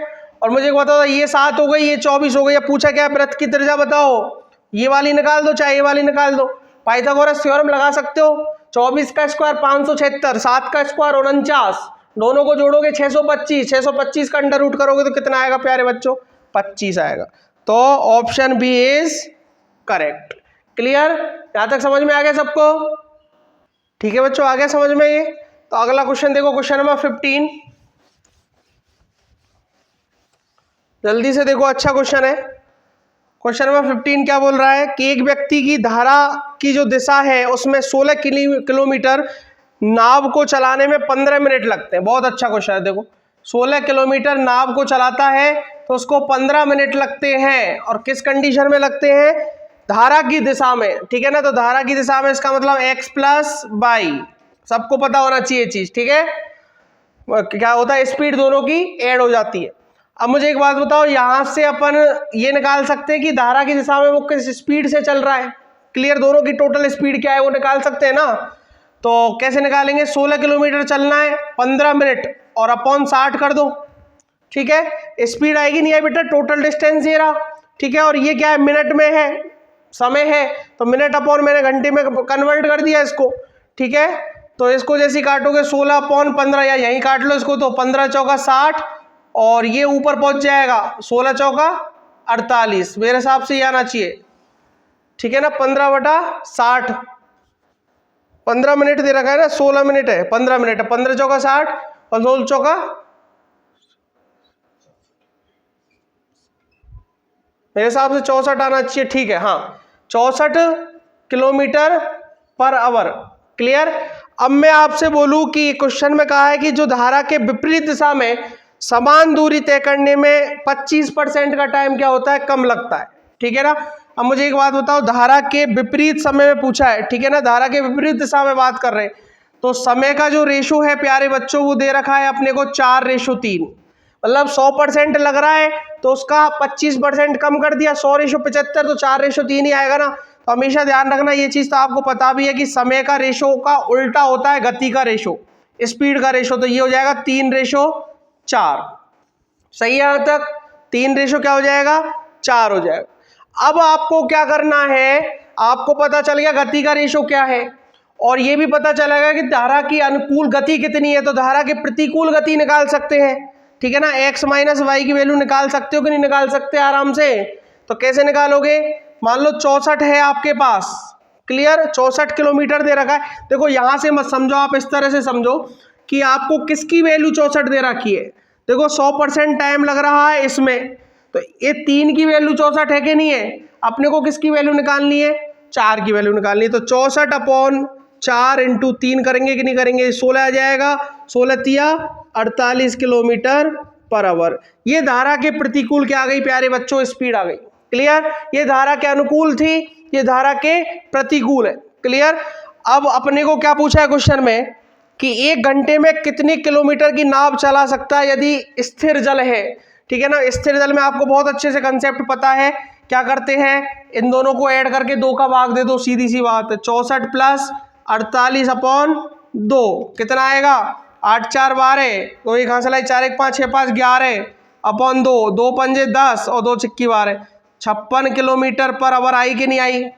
Speaker 1: और मुझे बताओ ये 7 हो गई, ये 24 हो गई। अब पूछा क्या, वृत्त की त्रिज्या बताओ, ये वाली निकाल दो चाहे ये वाली निकाल दो, पाइथागोरस थ्योरम लगा सकते हो। 24 का स्क्वायर 576, 7 का स्क्वायर 49, दोनों को जोड़ोगे 625, 625 का अंडर रूट करोगे तो कितना आएगा प्यारे बच्चों, 25 आएगा। तो option B is correct. Clear, यहां तक समझ में आ गया सबको? ठीक है बच्चों, आ गया समझ में ये? तो अगला क्वेश्चन देखो, क्वेश्चन नंबर 15, जल्दी से देखो, अच्छा क्वेश्चन है। क्वेश्चन नंबर 15 क्या बोल रहा है कि एक व्यक्ति की धारा की जो दिशा है उसमें 16 किलोमीटर, नाव को चलाने में 15 मिनट लगते हैं। बहुत अच्छा क्वेश्चन है। देखो 16 किलोमीटर नाव को चलाता है तो उसको 15 मिनट लगते हैं, और किस कंडीशन में लगते हैं, धारा की दिशा में, ठीक है ना। तो धारा की दिशा में इसका मतलब x + y, सबको पता होना चाहिए चीज, ठीक है। क्या होता है, स्पीड दोनों की ऐड हो जाती है। अब मुझे एक बात बताओ, यहां से अपन ये निकाल सकते हैं कि धारा की दिशा में वो किस स्पीड से चल रहा है, क्लियर, दोनों की टोटल स्पीड क्या है वो निकाल सकते हैं ना। तो कैसे निकालेंगे, 16 किलोमीटर चलना है 15 मिनट और अपॉन 60 कर दो, ठीक है। स्पीड आएगी नहीं आई बेटा, टोटल डिस्टेंस ये रहा, ठीक है। और ये क्या है, मिनट में है, समय है, तो मिनट अपॉन मैंने घंटे में कन्वर्ट कर दिया इसको, ठीक है। तो इसको जैसे काटोगे 16/15, या यहीं काट लो इसको, तो 15 चौका 60, और ये ऊपर पहुंच जाएगा 16 चौका 48, मेरे हिसाब से ये आना चाहिए, ठीक है ना। 15/60, 15 मिनट दे रखा है ना, 16 मिनट है, 15 मिनट है, 15 चौका 60 और 16 चौका, मेरे हिसाब से 64 आना चाहिए, ठीक है, हाँ 64 किलोमीटर पर आवर। क्लियर। अब मैं आपसे बोलूं कि क्वेश्चन में कहा है कि जो धारा के विपरीत दिशा में समान दूरी तय करने में 25% का टाइम क्या होता है, कम लगता है, ठीक है ना। अब मुझे एक बात बताओ, धारा के विपरीत समय में पूछा है, ठीक है ना, धारा के विपरीत दिशा में बात कर रहे हैं, तो समय का जो रेशो है प्यारे बच्चों वो दे रखा है अपने को 4:3, मतलब 100% लग रहा है तो उसका 25% कम कर दिया, 100:75, तो 4:3 ही आएगा ना। तो हमेशा ध्यान रखना ये चीज, तो आपको पता भी है कि समय का रेशो का उल्टा होता है गति का रेशो, स्पीड का रेशो, तो ये हो जाएगा 3:4। सही है यहां तक, 3 क्या हो जाएगा, 4 हो जाएगा। अब आपको क्या करना है, आपको पता चल गया गति का रेशो क्या है, और ये भी पता चलेगा कि धारा की अनुकूल गति कितनी है, तो धारा की प्रतिकूल गति निकाल सकते हैं, ठीक है ना। x - y की वैल्यू निकाल सकते हो कि नहीं निकाल सकते आराम से। तो कैसे निकालोगे, मान लो 64 है आपके पास, क्लियर, 64 किलोमीटर दे रखा है। देखो यहां से मत समझो, आप इस तरह से समझो कि आपको किसकी वैल्यू 64 दे रखी है। देखो 100% टाइम लग रहा है इसमें, तो ये 3 की वैल्यू 64 है कि नहीं है, अपने को किसकी वैल्यू निकालनी है, 4 की वैल्यू निकालनी है। तो 64/4 × 3 करेंगे कि नहीं करेंगे, 16 आ जाएगा, 16 × 48 किलोमीटर पर आवर। ये धारा के प्रतिकूल क्या आ गई प्यारे बच्चों, स्पीड आ गई। क्लियर, ये धारा के अनुकूल थी, ये धारा के प्रतिकूल है। क्लियर। अब अपने को क्या पूछा है क्वेश्चन में कि 1 घंटे में कितनी किलोमीटर की नाव चला सकता है यदि स्थिर जल है, ठीक है ना। स्थिर जल में आपको बहुत अच्छे से कंसेप्ट पता है, क्या करते हैं, इन दोनों को ऐड करके 2 का भाग दे दो, सीधी सी बात है, 64 + 48/2 कितना आएगा, 8 × 4 = 12, तो एक हाथ लाई 4 × 1 = 5, 6 × 5 = 11/2, 2 × 5 = 10 और 2 × 6 = 12, 56 किलोमीटर पर आवर आई कि नहीं आई,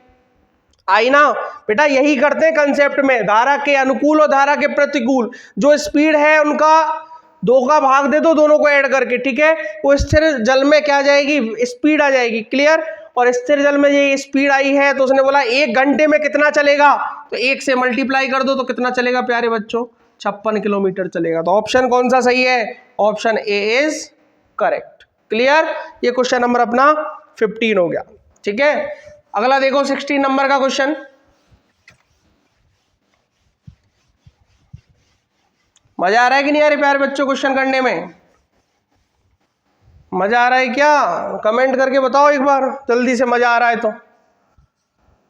Speaker 1: आई ना बेटा। यही करते हैं कंसेप्ट में, धारा के अनुकूल और धारा के प्रतिकूल, जो स्पीड है उनका 2 का भाग दे दो दोनों को ऐड करके, ठीक है। वो स्थिर जल में क्या आ जाएगी, स्पीड आ जाएगी। क्लियर। और स्थिर जल में ये स्पीड आई है तो उसने बोला 1 घंटे में कितना चलेगा, तो 1 से मल्टीप्लाई कर दो तो कितना चलेगा प्यारे बच्चों, 56 किलोमीटर चलेगा। तो ऑप्शन कौन सा सही है? Option A is correct. Clear? ये क्वेश्चन नंबर अपना 15 हो गया। ठीक है, अगला देखो 16 नंबर का क्वेश्चन। मजा आ रहा है कि नहीं आ रही प्यारे बच्चों क्वेश्चन करने में? मजा आ रहा है क्या? कमेंट करके बताओ एक बार जल्दी से, मजा आ रहा है तो।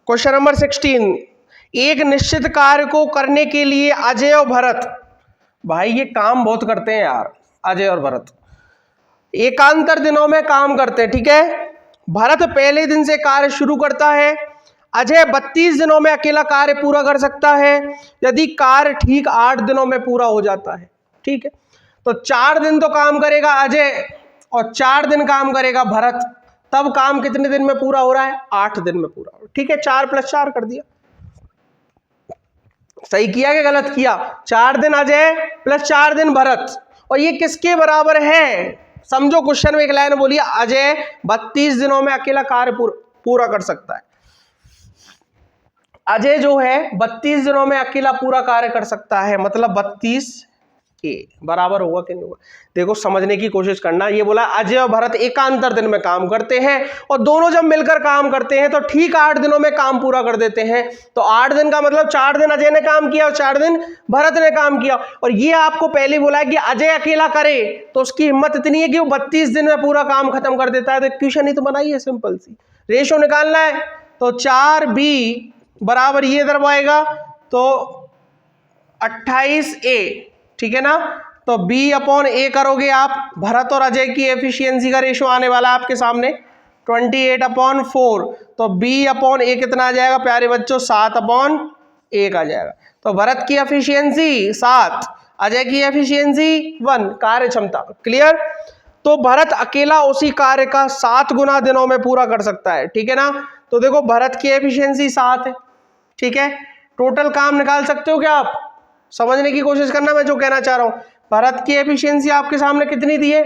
Speaker 1: क्वेश्चन नंबर 16, एक निश्चित कार्य को करने के लिए अजय और भरत, भाई ये काम बहुत करते हैं यार, अजय और भरत एकांतर दिनों में काम करते हैं। ठीक है, भरत पहले दिन से कार्य शुरू करता है, अजय 32 दिनों में अकेला कार्य पूरा कर सकता है यदि कार्य ठीक 8 दिनों में पूरा हो जाता है। ठीक है, तो 4 दिन तो काम करेगा अजय और 4 दिन काम करेगा भरत, तब काम कितने दिन में पूरा हो रहा है? 8 दिन में पूरा हो। ठीक है, 4 + 4 कर दिया। सही किया कि गलत किया? 4 दिन अजय + 4 दिन भरत, और ये किसके बराबर है? समझो, क्वेश्चन में एक लाइन बोली अजय 32 दिनों में अकेला कार्य पूरा कर सकता है। अजय जो है 32 दिनों में अकेला पूरा कार्य कर सकता है, मतलब 32 के बराबर होगा कि नहीं होगा? देखो समझने की कोशिश करना। ये बोला अजय और भरत एकांतर दिन में काम करते हैं और दोनों जब मिलकर काम करते हैं तो ठीक 8 दिनों में काम पूरा कर देते हैं। तो 8 दिन का मतलब 4 दिन अजय ने काम किया और 4 दिन भरत ने काम किया। और ये आपको पहले बोला है कि अजय अकेला करे तो उसकी हिम्मत इतनी है कि वो 32 दिन में पूरा काम खत्म कर देता है। तो इक्वेशन ही तो बनाई है सिंपल सी, रेशो निकालना है। तो 4b बराबर ये इधर आएगा तो 28a, ठीक है ना। तो b/a करोगे आप, भरत और अजय की एफिशिएंसी का रेशो आने वाला है आपके सामने 28/4। तो b/a कितना आ जाएगा प्यारे बच्चों? 7/1 आ जाएगा। तो भरत की एफिशिएंसी 7, अजय की एफिशिएंसी 1, कार्य क्षमता। क्लियर? तो भरत अकेला उसी कार्य का 7 गुना दिनों में पूरा कर सकता है। ठीक है ना। तो देखो भरत की एफिशिएंसी 7 है। ठीक है, टोटल काम निकाल सकते हो क्या आप? समझने की कोशिश करना मैं जो कहना चाह रहा हूं। भरत की एफिशिएंसी आपके सामने कितनी दी है?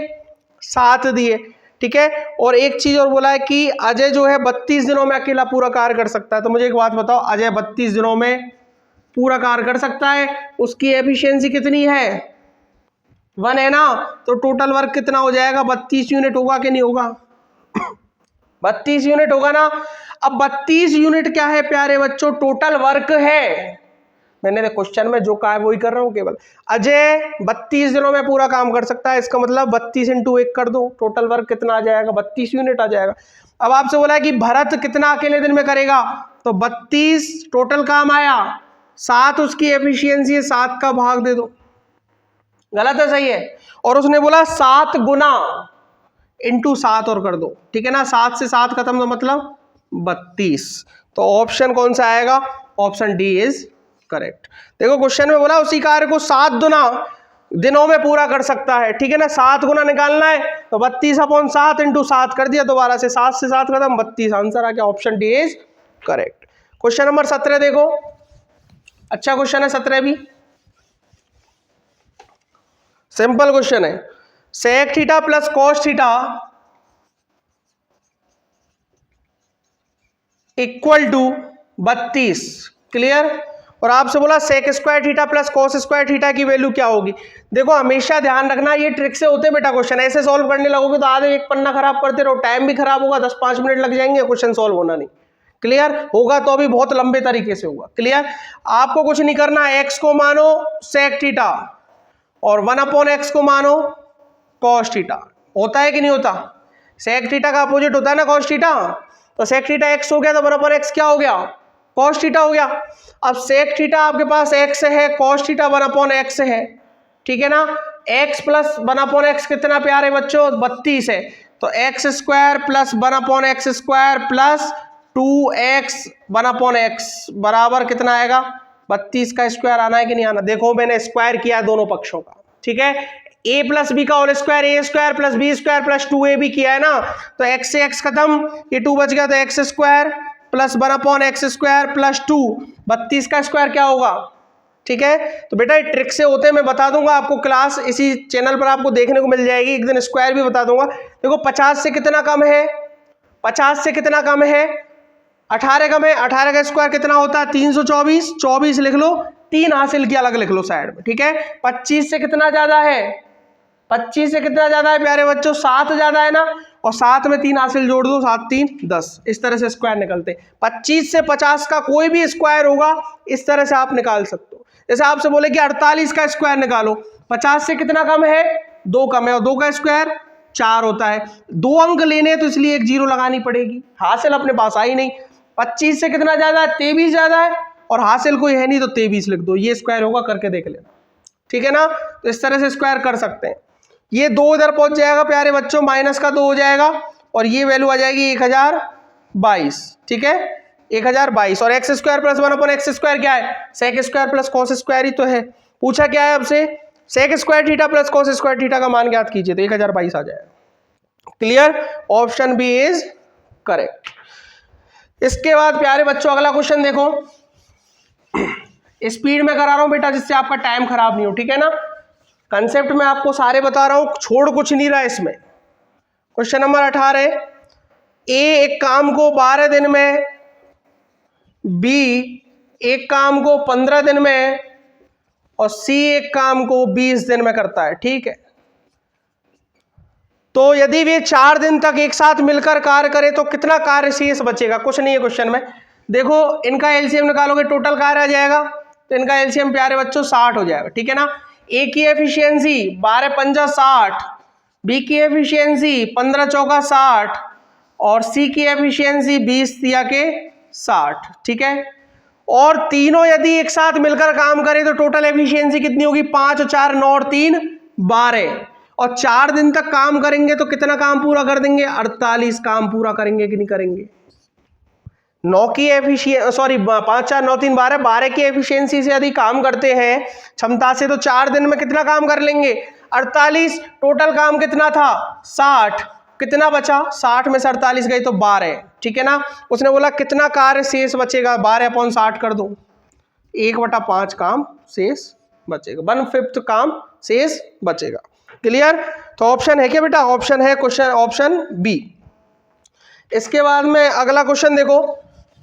Speaker 1: 7 दी है। ठीक है, और एक चीज और बोला है कि अजय जो है 32 दिनों में अकेला पूरा कार्य कर सकता है। तो मुझे एक बात बताओ, अजय 32 दिनों में पूरा कार्य कर सकता है, उसकी एफिशिएंसी कितनी है? 1 है ना। तो टोटल वर्क कितना हो जाएगा? 32 यूनिट होगा कि नहीं होगा? 32 यूनिट होगा ना। अब 32 यूनिट क्या है प्यारे बच्चों? टोटल वर्क है। मैंने क्वेश्चन में जो कहा है वही कर रहा हूं केवल। अजय 32 दिनों में पूरा काम कर सकता है, इसका मतलब 32 × 1 कर दो, टोटल वर्क कितना आ जाएगा? 32 यूनिट आ जाएगा। अब आपसे बोला है कि भरत कितना अकेले दिन में करेगा, तो 32 टोटल काम आया, 7 उसकी एफिशिएंसी है, 7 का भाग दे दो। गलत है सही है? और उसने बोला 7 गुना × 7 और कर दो। ठीक है ना, 7 से 7 खत्म, तो मतलब 32। तो ऑप्शन कौन सा आएगा? Option D is correct. देखो क्वेश्चन में बोला उसी कार्य को 7 गुना दिनों में पूरा कर सकता है। ठीक है ना, 7 गुना निकालना है तो 32/7 × 7 कर दिया दोबारा से, 7 से 7 खत्म, 32 आंसर आ गया। Option D is correct. Question number 17 देखो, अच्छा क्वेश्चन है 17 भी, सिंपल क्वेश्चन है। sec theta + cos theta = 32। Clear? और आपसे बोला sec² थीटा + cos² थीटा की वैल्यू क्या होगी। देखो हमेशा ध्यान रखना, ये ट्रिक से होते बेटा क्वेश्चन, ऐसे सॉल्व करने लगोगे तो आधे एक पन्ना खराब करते रहो, टाइम भी खराब होगा, 10-5 मिनट लग जाएंगे, क्वेश्चन सॉल्व होना नहीं। क्लियर? होगा तो अभी बहुत लंबे तरीके से होगा। क्लियर? आपको कुछ नहीं करना, x को मानो sec थीटा और 1/x को मानो cos थीटा। होता है कि नहीं होता? sec थीटा का अपोजिट होता है ना cos थीटा। तो sec थीटा x हो गया तो 1/x क्या हो गया? cos थीटा हो गया। अब sec थीटा आपके पास x है, cos थीटा 1/x है। ठीक है ना, x + 1/x कितना प्यारे बच्चों? 32 है। तो x² + 1/x² + 2x 1/x बराबर कितना आएगा? 32 का स्क्वायर आना है कि नहीं आना? देखो मैंने स्क्वायर किया दोनों पक्षों का। ठीक है, a + b का whole square, a² + b² + 2ab किया है ना। तो x से x खत्म, ये 2 बच गया, तो x² + 1/x² + 2, 32 का स्क्वायर क्या होगा? ठीक है, तो बेटा ये ट्रिक से होते हैं, मैं बता दूंगा आपको, क्लास इसी चैनल पर आपको देखने को मिल जाएगी, एक दिन स्क्वायर भी बता दूंगा। देखो 50 से कितना कम है? 50 से कितना कम है? 18 कम है। 18 का स्क्वायर कितना होता है? 324, 24 लिख लो, 3 हासिल किया, अलग लिख लो साइड में, ठीक है। 25 से कितना ज्यादा है, 25 से कितना ज्यादा है प्यारे बच्चों, 7 ज्यादा है ना, और 7 में 3 हासिल जोड़ दो, 7 3 10, इस तरह से स्क्वायर निकलते। 25 से 50 का कोई भी स्क्वायर होगा इस तरह से आप निकाल सकते हो। जैसे आपसे बोले कि 48 का स्क्वायर निकालो, 50 से कितना कम है, 2 कम है, और 2 का स्क्वायर 4 होता है। 2 अंक लेने तो इसलिए एक 0 लगानी पड़ेगी, हासिल अपने पास आई नहीं। 25 से कितना ज्यादा है, 23 ज्यादा है, और हासिल कोई है नहीं तो 23 लिख दो, ये स्क्वायर होगा, करके देख लेना, ठीक है ना। तो इस तरह से स्क्वायर कर सकते हैं। ये 2 इधर पहुंच जाएगा प्यारे बच्चों, माइनस का 2 हो जाएगा, और ये वैल्यू आ जाएगी 1022, ठीक है, 1022। और x square plus 1/x square क्या है, sec square plus cos square ही तो है। पूछा क्या है आपसे, sec square theta plus cos square theta का मान ज्ञात कीजिए, तो 1022 आ जाएगा। Clear, option B is correct. इसके बाद प्यारे बच्चों अगला क्वेश्चन देखो, स्पीड में करा रहा हूं बेटा जिससे आपका टाइम खराब नहीं हो, ठीक है ना। कंसेप्ट में आपको सारे बता रहा हूं, छोड़ कुछ नहीं रहा इसमें। क्वेश्चन नंबर 18, ए एक काम को 12 दिन में, बी एक काम को 15 दिन में, और सी एक काम को 20 दिन में करता है, ठीक है। तो यदि वे 4 दिन तक एक साथ मिलकर कार्य करे तो कितना कार्य शेष बचेगा, कुछ नहीं है क्वेश्चन में। देखो इनका एलसीएम निकालोगे, टोटल कार्य आ जाएगा, तो इनका एलसीएम प्यारे बच्चों 60 हो जाएगा, ठीक है ना। ए की एफिशिएंसी 12 पंजा 60, बी की एफिशिएंसी 15 चौका 60, और सी की एफिशिएंसी 20 तिया के 60, ठीक है। और तीनों यदि एक साथ मिलकर काम करें तो टोटल एफिशिएंसी कितनी होगी, 5 और 4 9 और 3 12, और 4 दिन तक काम करेंगे तो कितना काम पूरा कर देंगे, 48 काम पूरा करेंगे कि नहीं करेंगे। 9 की एफिशिएंसी, सॉरी 5 4 9 3 12, 12 की एफिशिएंसी से यदि काम करते हैं क्षमता से, तो 4 दिन में कितना काम कर लेंगे, 48। टोटल काम कितना था 60, कितना बचा, 60 में से 48 गई तो 12, ठीक है ना। उसने बोला कितना कार्य शेष बचेगा, 12/60 कर दो, 1/5 काम शेष बचेगा, 1/5 काम शेष बचेगा। क्लियर, तो ऑप्शन है क्या बेटा, ऑप्शन है क्वेश्चन ऑप्शन बी। इसके बाद में अगला क्वेश्चन देखो,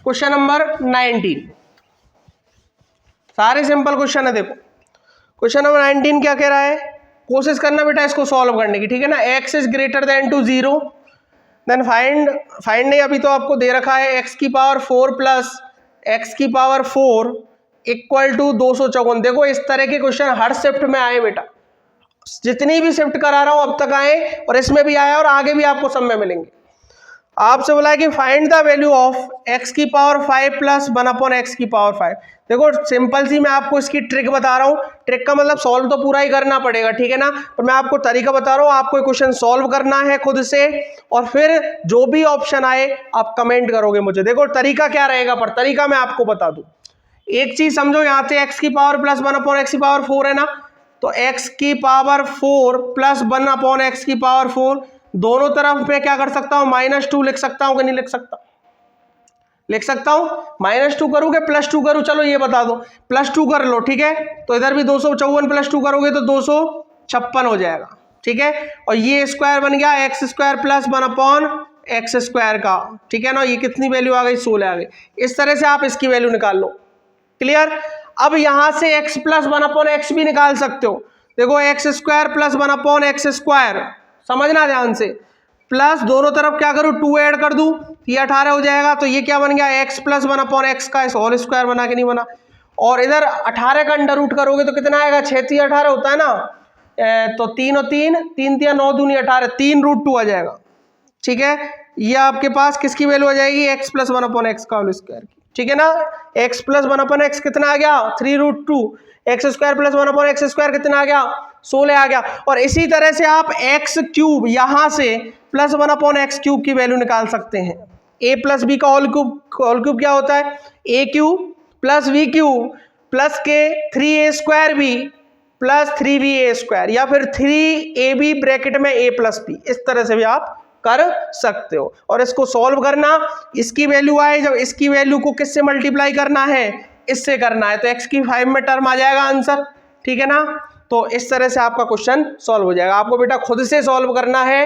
Speaker 1: क्वेश्चन नंबर 19, सारे सिंपल क्वेश्चन है। देखो क्वेश्चन नंबर 19 क्या कह रहा है, कोशिश करना बेटा इसको सॉल्व करने की, ठीक है ना। x is greater than to 0, then find नहीं, अभी तो आपको दे रखा है x की पावर 4 प्लस x की पावर 4 इक्वल टू 254। देखो इस तरह के क्वेश्चन हर शिफ्ट में आए बेटा, जितनी भी शिफ्ट करा रहा हूं अब तक आए, और इसमें भी आया और आगे भी आपको सब में मिलेंगे। आपसे बोला है कि find the value of x की पावर 5 प्लस 1/x की पावर 5। देखो सिंपल सी मैं आपको इसकी ट्रिक बता रहा हूँ, ट्रिक का मतलब सॉल्व तो पूरा ही करना पड़ेगा, ठीक है ना, पर मैं आपको तरीका बता रहा हूँ, आपको क्वेश्चन सॉल्व करना है खुद से, और फिर जो भी ऑप्शन आए आप कमेंट करोगे मुझे। देखो तरीका क्या रहेगा, पर तरीका मैं आपको बता दूं। एक चीज समझो, यहाँ से x की पावर प्लस 1/x की पावर 4 है ना, तो x की पावर 4 प्लस 1/x की पावर 4, दोनों तरफ में क्या कर सकता हूं, -2 लिख सकता हूं कि नहीं लिख सकता, लिख सकता हूं। -2 करूंगे +2 करूं, चलो ये बता दो, +2 कर लो, ठीक है। तो इधर भी 254 +2 करोगे तो 256 हो जाएगा, ठीक है। और ये स्क्वायर बन गया x square plus 1/x square का, ठीक है ना। ये कितनी वैल्यू आ गई, 16 आ गई। इस तरह से आप इसकी वैल्यू निकाल लो। क्लियर, अब यहां से x प्लस 1/x भी निकाल सकते हो। देखो x square plus 1/x square, समझना ध्यान से, प्लस दोनों तरफ क्या करूं, 2 ऐड कर दूं, ये 18 हो जाएगा। तो ये क्या बन गया, x प्लस 1/x का होल स्क्वायर बना के नहीं बना। और इधर 18 का अंडर रूट करोगे तो कितना आएगा, 6 3 18 होता है ना, तो 3 और 3 3 3 9 दूनी 18, 3√2 आ जाएगा, ठीक है। ये आपके पास किसकी वैल्यू आ जाएगी, x प्लस 1/x का होल स्क्वायर की, ठीक है ना। x प्लस 1/x कितना आ गया, 3√2, x square plus 1/x square कितना आ गया, 16 आ गया। और इसी तरह से आप x क्यूब यहां से प्लस 1/x क्यूब की वैल्यू निकाल सकते हैं। a प्लस बी का होल क्यूब क्या होता है, a cube plus v cube plus के 3a square b plus 3va square, या फिर 3ab ब्रैकेट में a प्लस b, इस तरह से भी आप कर सकते हो। और इसको सॉल्व करना, इसकी वैल्यू आए जब इसकी वैल्यू को किससे मल्टीप्लाई करना है, इससे करना है, तो x की 5 में टर्म आ जाएगा आंसर, ठीक है ना। तो इस तरह से आपका क्वेश्चन सॉल्व हो जाएगा। आपको बेटा खुद से सॉल्व करना है,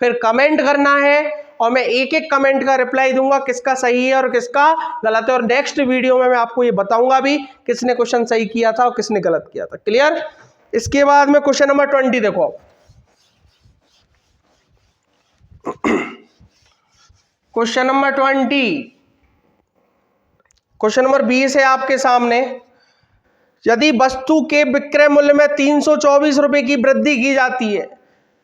Speaker 1: फिर कमेंट करना है, और मैं एक एक कमेंट का रिप्लाई दूंगा किसका सही है और किसका गलत है, और नेक्स्ट वीडियो में मैं आपको ये बताऊंगा भी किसने क्वेश्चन सही किया था और किसने गलत किया था। क्लियर। इसके बाद में क्वेश्चन नंबर 20 देखो। क्वेश्चन नंबर 20, क्वेश्चन नंबर 20 है आपके सामने। यदि वस्तु के विक्रय मूल्य में 324 रुपए की वृद्धि की जाती है,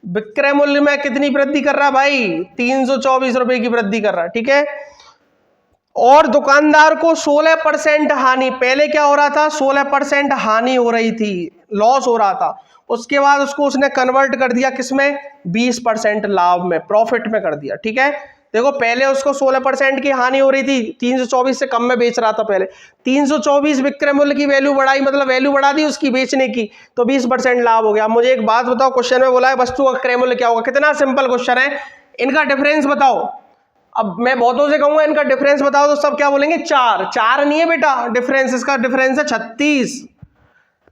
Speaker 1: विक्रय मूल्य में कितनी वृद्धि कर रहा भाई, 324 रुपए की वृद्धि कर रहा, ठीक है, और दुकानदार को 16% हानि, पहले क्या हो रहा था, 16% हानि हो रही थी, लॉस हो रहा था, उसके बाद उसको उसने कन्वर्ट कर दिया किसमें, 20% लाभ में, प्रॉफिट में कर दिया। ठीक है, देखो पहले उसको 16% की हानि हो रही थी, 324 से कम में बेच रहा था पहले, 324 विक्रय मूल्य की वैल्यू बढ़ाई, मतलब वैल्यू बढ़ा दी उसकी बेचने की, तो 20% लाभ हो गया। मुझे एक बात बताओ, क्वेश्चन में बोला है वस्तु का क्रय मूल्य क्या होगा, कितना सिंपल क्वेश्चन है, इनका डिफरेंस बताओ। अब मैं बहुतों से कहूंगा इनका डिफरेंस बताओ तो सब क्या बोलेंगे, 4 नहीं है बेटा डिफरेंस, इसका डिफरेंस है 36।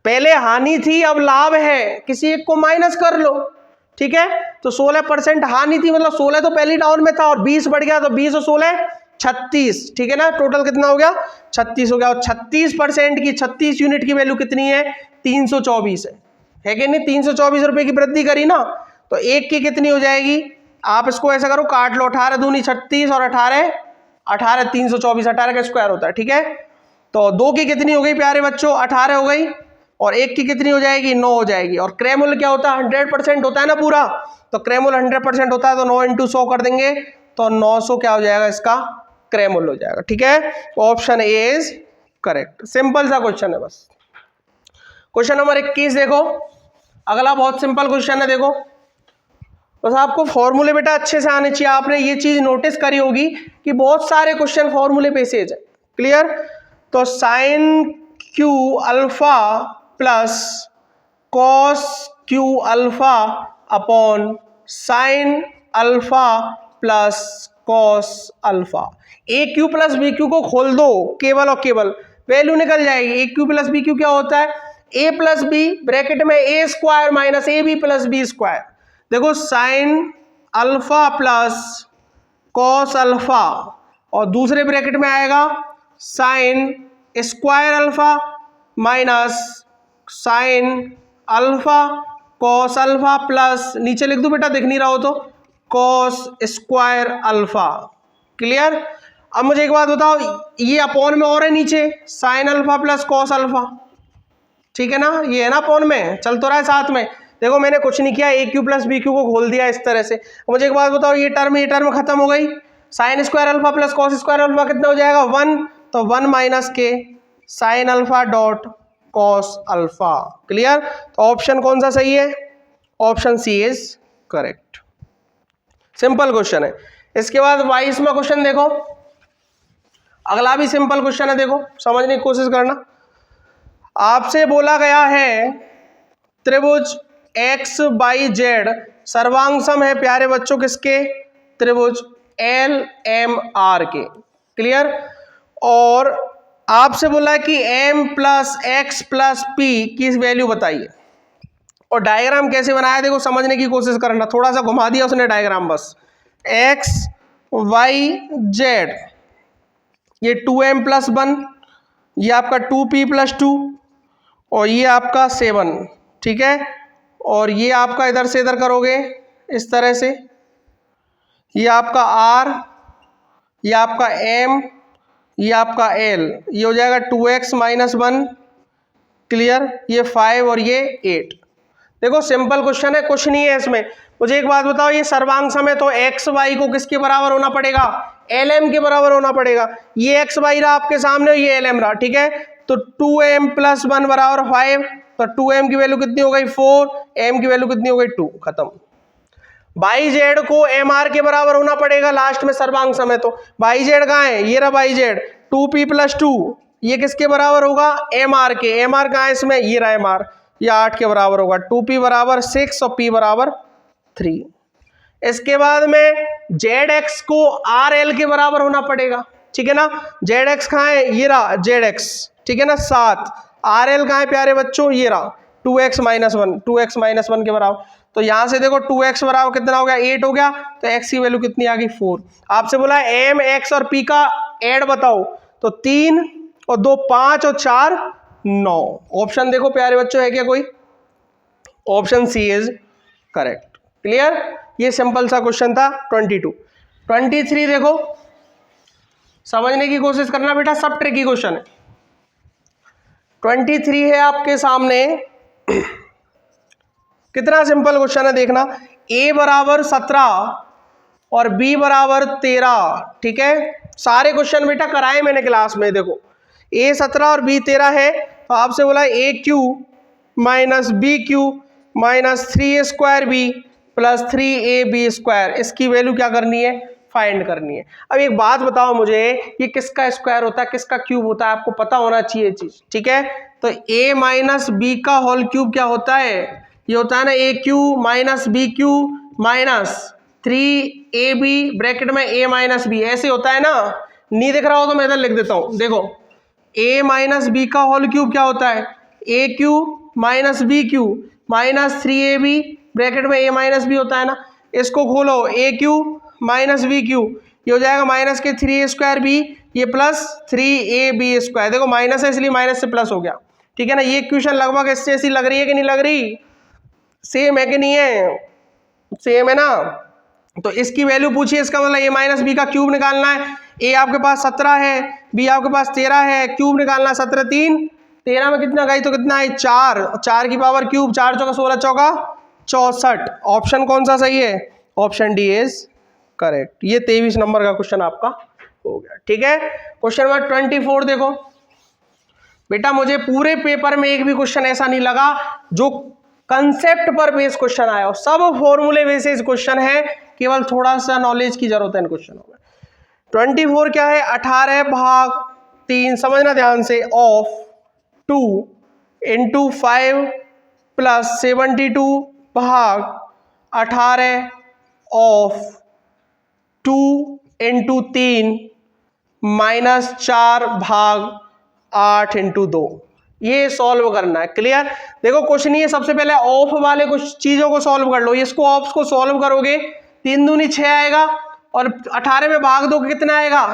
Speaker 1: पहले हानि थी अब लाभ है, किसी एक को माइनस कर लो। ठीक है, तो 16% हानि थी, मतलब 16 तो पहली डाउन में था और 20 बढ़ गया, तो 20 और 16 36। ठीक है ना, टोटल कितना हो गया, 36 हो गया। और 36% की 36 यूनिट की वैल्यू कितनी है, 324 है कि नहीं, 324 रुपए की वृद्धि करी ना, तो एक की कितनी हो जाएगी, आप इसको ऐसा करो काट लो, 18 दूनी 36 और 18 324, 18 का स्क्वायर होता है। ठीक है, तो 2 की कितनी हो गई प्यारे बच्चों, 18 हो गई, और 1 की कितनी हो जाएगी, 9 हो जाएगी। और क्रय मूल्य क्या होता है, 100% होता है ना पूरा, तो क्रय मूल्य 100% होता है, तो 9 × 100 कर देंगे, तो 900 क्या हो जाएगा, इसका क्रय मूल्य हो जाएगा। ठीक है, option A is correct. Simple सा क्वेश्चन है बस। क्वेश्चन नंबर 21 देखो, अगला बहुत सिंपल क्वेश्चन है, देखो बस आपको फॉर्मूले बेटा अच्छे से आने चाहिए। आपने ये चीज नोटिस करी होगी कि बहुत सारे क्वेश्चन फॉर्मूले बेसिस है। क्लियर, तो sine cube alpha plus cos cube alpha upon sine alpha plus cos alpha, a cube plus b cube को खोल दो केवल और केवल, वैल्यू निकल जाएगी। A cube plus b cube क्या होता है, ए प्लस बी ब्रैकेट में a square minus a b plus b square. देखो sine alpha plus cos alpha, और दूसरे ब्रैकेट में आएगा sine square alpha minus sine alpha cos alpha plus, नीचे लिख दो बेटा दिख नहीं रहा हो तो, कॉस स्क्वायर अल्फा। क्लियर, अब मुझे एक बात बताओ, ये अपॉन में और है नीचे, sign alpha plus cos alpha, ठीक है ना, ये है ना अपॉन में, चल तो रहा है साथ में। देखो मैंने कुछ नहीं किया, ए क्यू प्लस बी क्यू को खोल दिया इस तरह से। मुझे एक बात बताओ, ये टर्म खत्म हो गई, sine square alpha plus cos square alpha कितना हो जाएगा, 1, तो 1 माइनस के sine alpha dot cos alpha. Clear, तो ऑप्शन कौन सा सही है, option C is correct. Simple question है। इसके बाद 22वां क्वेश्चन देखो, अगला भी सिंपल क्वेश्चन है, देखो समझने की कोशिश करना। आपसे बोला गया है त्रिभुज एक्स बाई जेड सर्वांग सम है प्यारे बच्चों किसके, त्रिभुज एल एम आर के। क्लियर, और आपसे बोला कि m plus x plus P की वैल्यू बताइए, और डायग्राम कैसे बनाया देखो समझने की कोशिश करना, थोड़ा सा घुमा दिया उसने डायग्राम बस, एक्स वाई जेड, ये 2m प्लस 1, ये आपका 2p प्लस 2, और ये आपका 7, ठीक है, और ये आपका इधर से इधर करोगे इस तरह से, ये आपका r, ये आपका m, ये आपका l, ये हो जाएगा 2x माइनस 1। क्लियर, ये 5 और ये 8। देखो सिंपल क्वेश्चन है, कुछ नहीं है इसमें। मुझे एक बात बताओ, ये सर्वांग सम है तो एक्स वाई को किसके बराबर होना पड़ेगा, एल एम के बराबर होना पड़ेगा। ये एक्स वाई रहा आपके सामने, ये एल एम रहा, ठीक है, तो 2m प्लस 1 बराबर 5, तो 2m की वैल्यू कितनी हो गई 4, m की वैल्यू कितनी हो गई 2, खत्म। बाई जेड को एम आर के बराबर होना पड़ेगा, लास्ट में सर्वांग सम है तो बाई जेड कहाँ है, ये रहा बाई जेड, 2p प्लस 2, ये किसके बराबर होगा, एम आर के, एम आर कहाँ है इसमें, ये रहा एम आर, ये 8 के बराबर होगा, 2p बराबर 6 और p बराबर 3। इसके बाद में जेड एक्स को आर एल के बराबर होना पड़ेगा, ठीक है ना, जेड एक्स कहाँ है, ये रहा जेड एक्स, ठीक है ना 7, आर एल कहाँ है प्यारे बच्चों, ये रहा 2x माइनस 1, 2x माइनस 1 के बराबर, तो यहाँ से देखो 2x बराबर कितना हो गया 8 हो गया, तो x की वैल्यू कितनी आ गई 4। आपसे बोला m x और p का ऐड बताओ, तो 3 और 2 5 और 4 9। ऑप्शन देखो प्यारे बच्चों है क्या कोई? Option C is correct. Clear? ये सिंपल सा क्वेश्चन था 22। 23 देखो, समझने की कोशिश करना बेटा, सब ट्रिकी क्वेश्चन है। 23 है आपके सामने, कितना सिंपल क्वेश्चन है देखना। a बराबर 17 और b बराबर 13, ठीक है। सारे क्वेश्चन बेटा कराए मैंने क्लास में। देखो a 17 और b 13 है, तो आपसे बोला a cube minus b cube minus 3a² plus 3ab², इसकी वैल्यू क्या करनी है? फाइंड करनी है। अब एक बात बताओ मुझे, ये किसका स्क्वायर होता है, किसका क्यूब होता है? आपको पता होना चाहिए चीज, ठीक है। तो a माइनस बी का होल क्यूब क्या होता है? ये होता है ना a cube minus b cube minus 3ab bracket में a माइनस बी, ऐसे होता है ना। नहीं दिख रहा हो तो मैं इधर लिख देता हूं। देखो a माइनस बी का होल क्यूब क्या होता है? a cube minus b cube minus 3ab bracket में a माइनस बी होता है ना। इसको खोलो, a cube minus b cube, ये हो जाएगा माइनस के 3a² b, ये प्लस 3ab²। देखो माइनस है इसलिए माइनस से प्लस हो गया, ठीक है ना। ये क्वेश्चन लगभग इससे ऐसी लग रही है कि नहीं लग रही? सेम है कि नहीं है? सेम है ना। तो इसकी वैल्यू पूछिए, इसका मतलब a माइनस बी का क्यूब निकालना है। a आपके पास 17 है, b आपके पास 13 है, क्यूब निकालना है। 17 3 13 में कितना गई तो कितना है 4, 4 की पावर क्यूब, 4 चौका 16 चौका 64। ऑप्शन कौन सा सही है? Option D is correct. ये 23 नंबर का क्वेश्चन आपका हो गया, ठीक है। क्वेश्चन नंबर 24 देखो बेटा, मुझे पूरे पेपर में एक भी क्वेश्चन ऐसा नहीं लगा जो कंसेप्ट पर बेस्ड क्वेश्चन आया हो, सब फॉर्मूले बेसिस क्वेश्चन है, केवल थोड़ा सा नॉलेज की जरूरत है इन क्वेश्चनों में। 24 क्या है? 18 भाग 3, समझना ध्यान से, ऑफ 2 इंटू 5 प्लस 72 भाग 18 ऑफ 2 इंटू 3 माइनस 4 भाग 8 इंटू 2। ये सॉल्व करना है। क्लियर? देखो क्वेश्चन ये सबसे पहले ऑफ वाले कुछ चीजों को सॉल्व कर लो। इसको ऑफ को सॉल्व करोगे 3 दूनी 6 आएगा, और 18 में भाग दो कितना आएगा?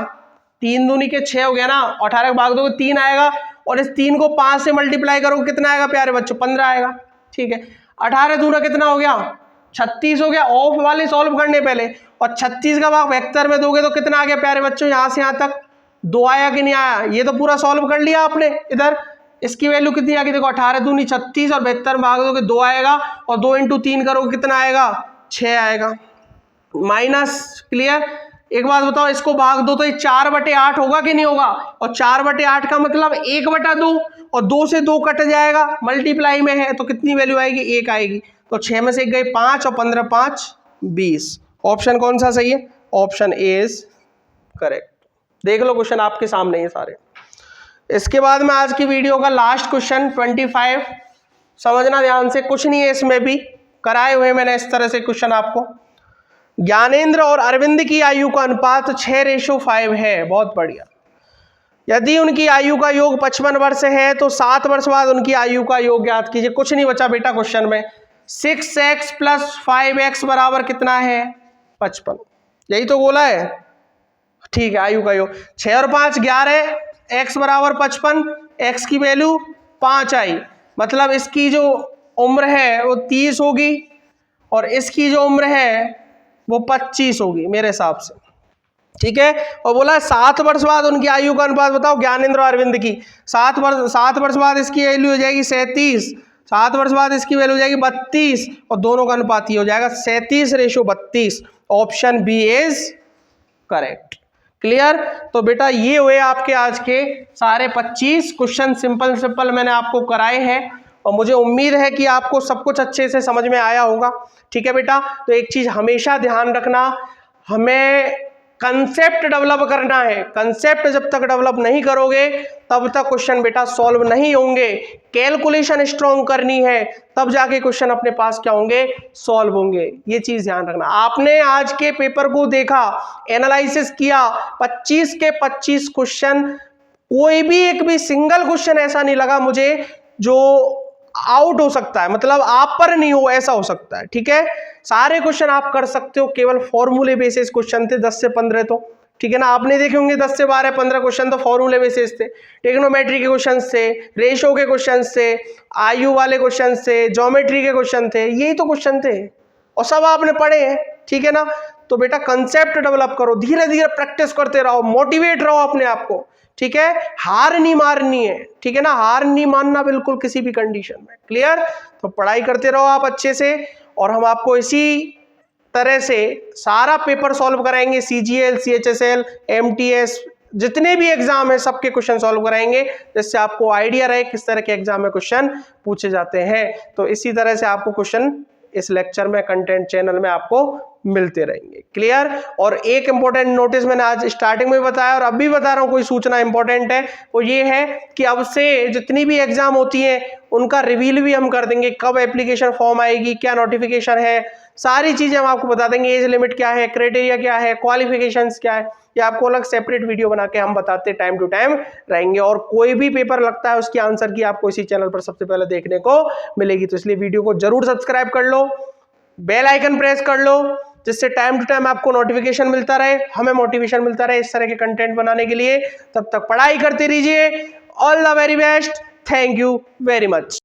Speaker 1: 3 दूनी के 6 हो गया ना, 18 में भाग दो 3 आएगा, और इस 3 को 5 से मल्टीप्लाई करोगे कितना आएगा प्यारे बच्चों? 15 आएगा, ठीक है। 18 दूना कितना हो गया? 36 हो गया। ऑफ वाले सॉल्व करने पहले, और 36 का भाग वेक्टर में दोगे तो कितना आ गया प्यारे बच्चों? यहां से यहां तक 2 आया कि नहीं आया? ये तो पूरा सॉल्व कर लिया आपने। इधर इसकी वैल्यू कितनी आ गई? देखो 18 दूनी 36, और 72 में भाग दोगे 2 आएगा, और 2 इंटू 3 करोगे कितना आएगा? 6 आएगा, माइनस। क्लियर? एक बात बताओ, इसको भाग दो तो ये 4/8 होगा कि नहीं होगा? और 4/8 का मतलब 1/2, और 2 से 2 कट जाएगा, मल्टीप्लाई में है, तो कितनी वैल्यू आएगी? 1 आएगी। तो 6 में से 1 गए 5, और 15 5 20। ऑप्शन कौन सा सही है? Option A is correct. देख लो क्वेश्चन आपके सामने ये सारे। इसके बाद में आज की वीडियो का लास्ट क्वेश्चन 25, समझना ध्यान से, कुछ नहीं है इसमें भी, कराए हुए मैंने इस तरह से क्वेश्चन आपको। ज्ञानेंद्र और अरविंद की आयु का अनुपात 6:5 है। बहुत बढ़िया। यदि उनकी आयु का योग 55 वर्ष है तो 7 वर्ष बाद उनकी आयु का योग ज्ञात कीजिए। कुछ नहीं बचा बेटा क्वेश्चन में। 6x प्लस 5x बराबर कितना है? 55। यही तो बोला है, ठीक है। आयु का योग 6 और 5 11, x बराबर 55, x की वैल्यू 5 आई, मतलब इसकी जो उम्र है वो 30 होगी, और इसकी जो उम्र है वो 25 होगी मेरे हिसाब से, ठीक है। और बोला 7 वर्ष बाद उनकी आयु का अनुपात बताओ ज्ञानेंद्र और अरविंद की। 7 वर्ष बाद इसकी वैल्यू हो जाएगी 37, 7 वर्ष बाद इसकी वैल्यू हो जाएगी 32, और दोनों का अनुपात ही हो जाएगा 37:32। Option B is correct. Clear? तो बेटा ये हुए आपके आज के सारे 25 क्वेश्चन, सिंपल मैंने आपको कराए हैं, और मुझे उम्मीद है कि आपको सब कुछ अच्छे से समझ में आया होगा, ठीक है बेटा। तो एक चीज हमेशा ध्यान रखना, हमें कंसेप्ट डेवलप करना है। कंसेप्ट जब तक डेवलप नहीं करोगे तब तक क्वेश्चन बेटा सॉल्व नहीं होंगे। कैलकुलेशन स्ट्रॉन्ग करनी है, तब जाके क्वेश्चन अपने पास क्या होंगे? सॉल्व होंगे। ये चीज ध्यान रखना। आपने आज के पेपर को देखा, एनालिसिस किया, 25 के 25 क्वेश्चन, कोई भी एक भी सिंगल क्वेश्चन ऐसा नहीं लगा मुझे जो आउट हो सकता है, मतलब आप पर नहीं हो ऐसा हो सकता है। ठीक है, सारे क्वेश्चन आप कर सकते हो, केवल फॉर्मूले बेसिस क्वेश्चन थे 10 से 15 तो। ठीक है ना, आपने देखे होंगे 10 से 12 15 क्वेश्चन तो फॉर्मूले बेसिस थे, टेक्नोमेट्री के क्वेश्चन थे, रेशो के क्वेश्चन थे, आयु वाले क्वेश्चन थे, ज्योमेट्री के क्वेश्चन थे, यही तो क्वेश्चन थे और सब आपने पढ़े हैं। ठीक है ना, तो बेटा कंसेप्ट डेवलप करो, धीरे धीरे प्रैक्टिस करते रहो, मोटिवेट रहो अपने आप को। ठीक है, हार नहीं मारनी है। ठीक है ना, हार नहीं मानना बिल्कुल किसी भी कंडीशन में। क्लियर, तो पढ़ाई करते रहो आप अच्छे से, और हम आपको इसी तरह से सारा पेपर सॉल्व कराएंगे, सीजीएल, सीएचएसएल, एमटीएस, जितने भी एग्जाम है सबके क्वेश्चन सॉल्व कराएंगे, जिससे आपको आइडिया रहे किस तरह के एग्जाम में क्वेश्चन पूछे जाते हैं। तो इसी तरह से आपको क्वेश्चन इस लेक्चर में, कंटेंट चैनल में आपको मिलते रहेंगे। क्लियर, और एक इंपॉर्टेंट नोटिस मैंने आज स्टार्टिंग में बताया और अभी बता रहा हूं, कोई सूचना इंपॉर्टेंट है वो ये है कि अब से जितनी भी एग्जाम होती हैं उनका रिवील भी हम कर देंगे, कब एप्लीकेशन फॉर्म आएगी, क्या नोटिफिकेशन है, सारी चीजें हम आपको बता देंगे। एज लिमिट क्या है, क्राइटेरिया क्या है, क्वालिफिकेशंस क्या है, ये आपको अलग सेपरेट वीडियो बना के हम बताते टाइम टू टाइम रहेंगे। और कोई भी पेपर लगता है उसकी आंसर की आपको इसी चैनल पर सबसे पहले देखने को मिलेगी। तो इसलिए वीडियो को जरूर सब्सक्राइब कर लो, बेल आइकन प्रेस कर लो, जिससे टाइम टू टाइम आपको नोटिफिकेशन मिलता रहे, हमें मोटिवेशन मिलता रहे इस तरह के कंटेंट बनाने के लिए। तब तक पढ़ाई करते रहिए। All the very best, thank you very much.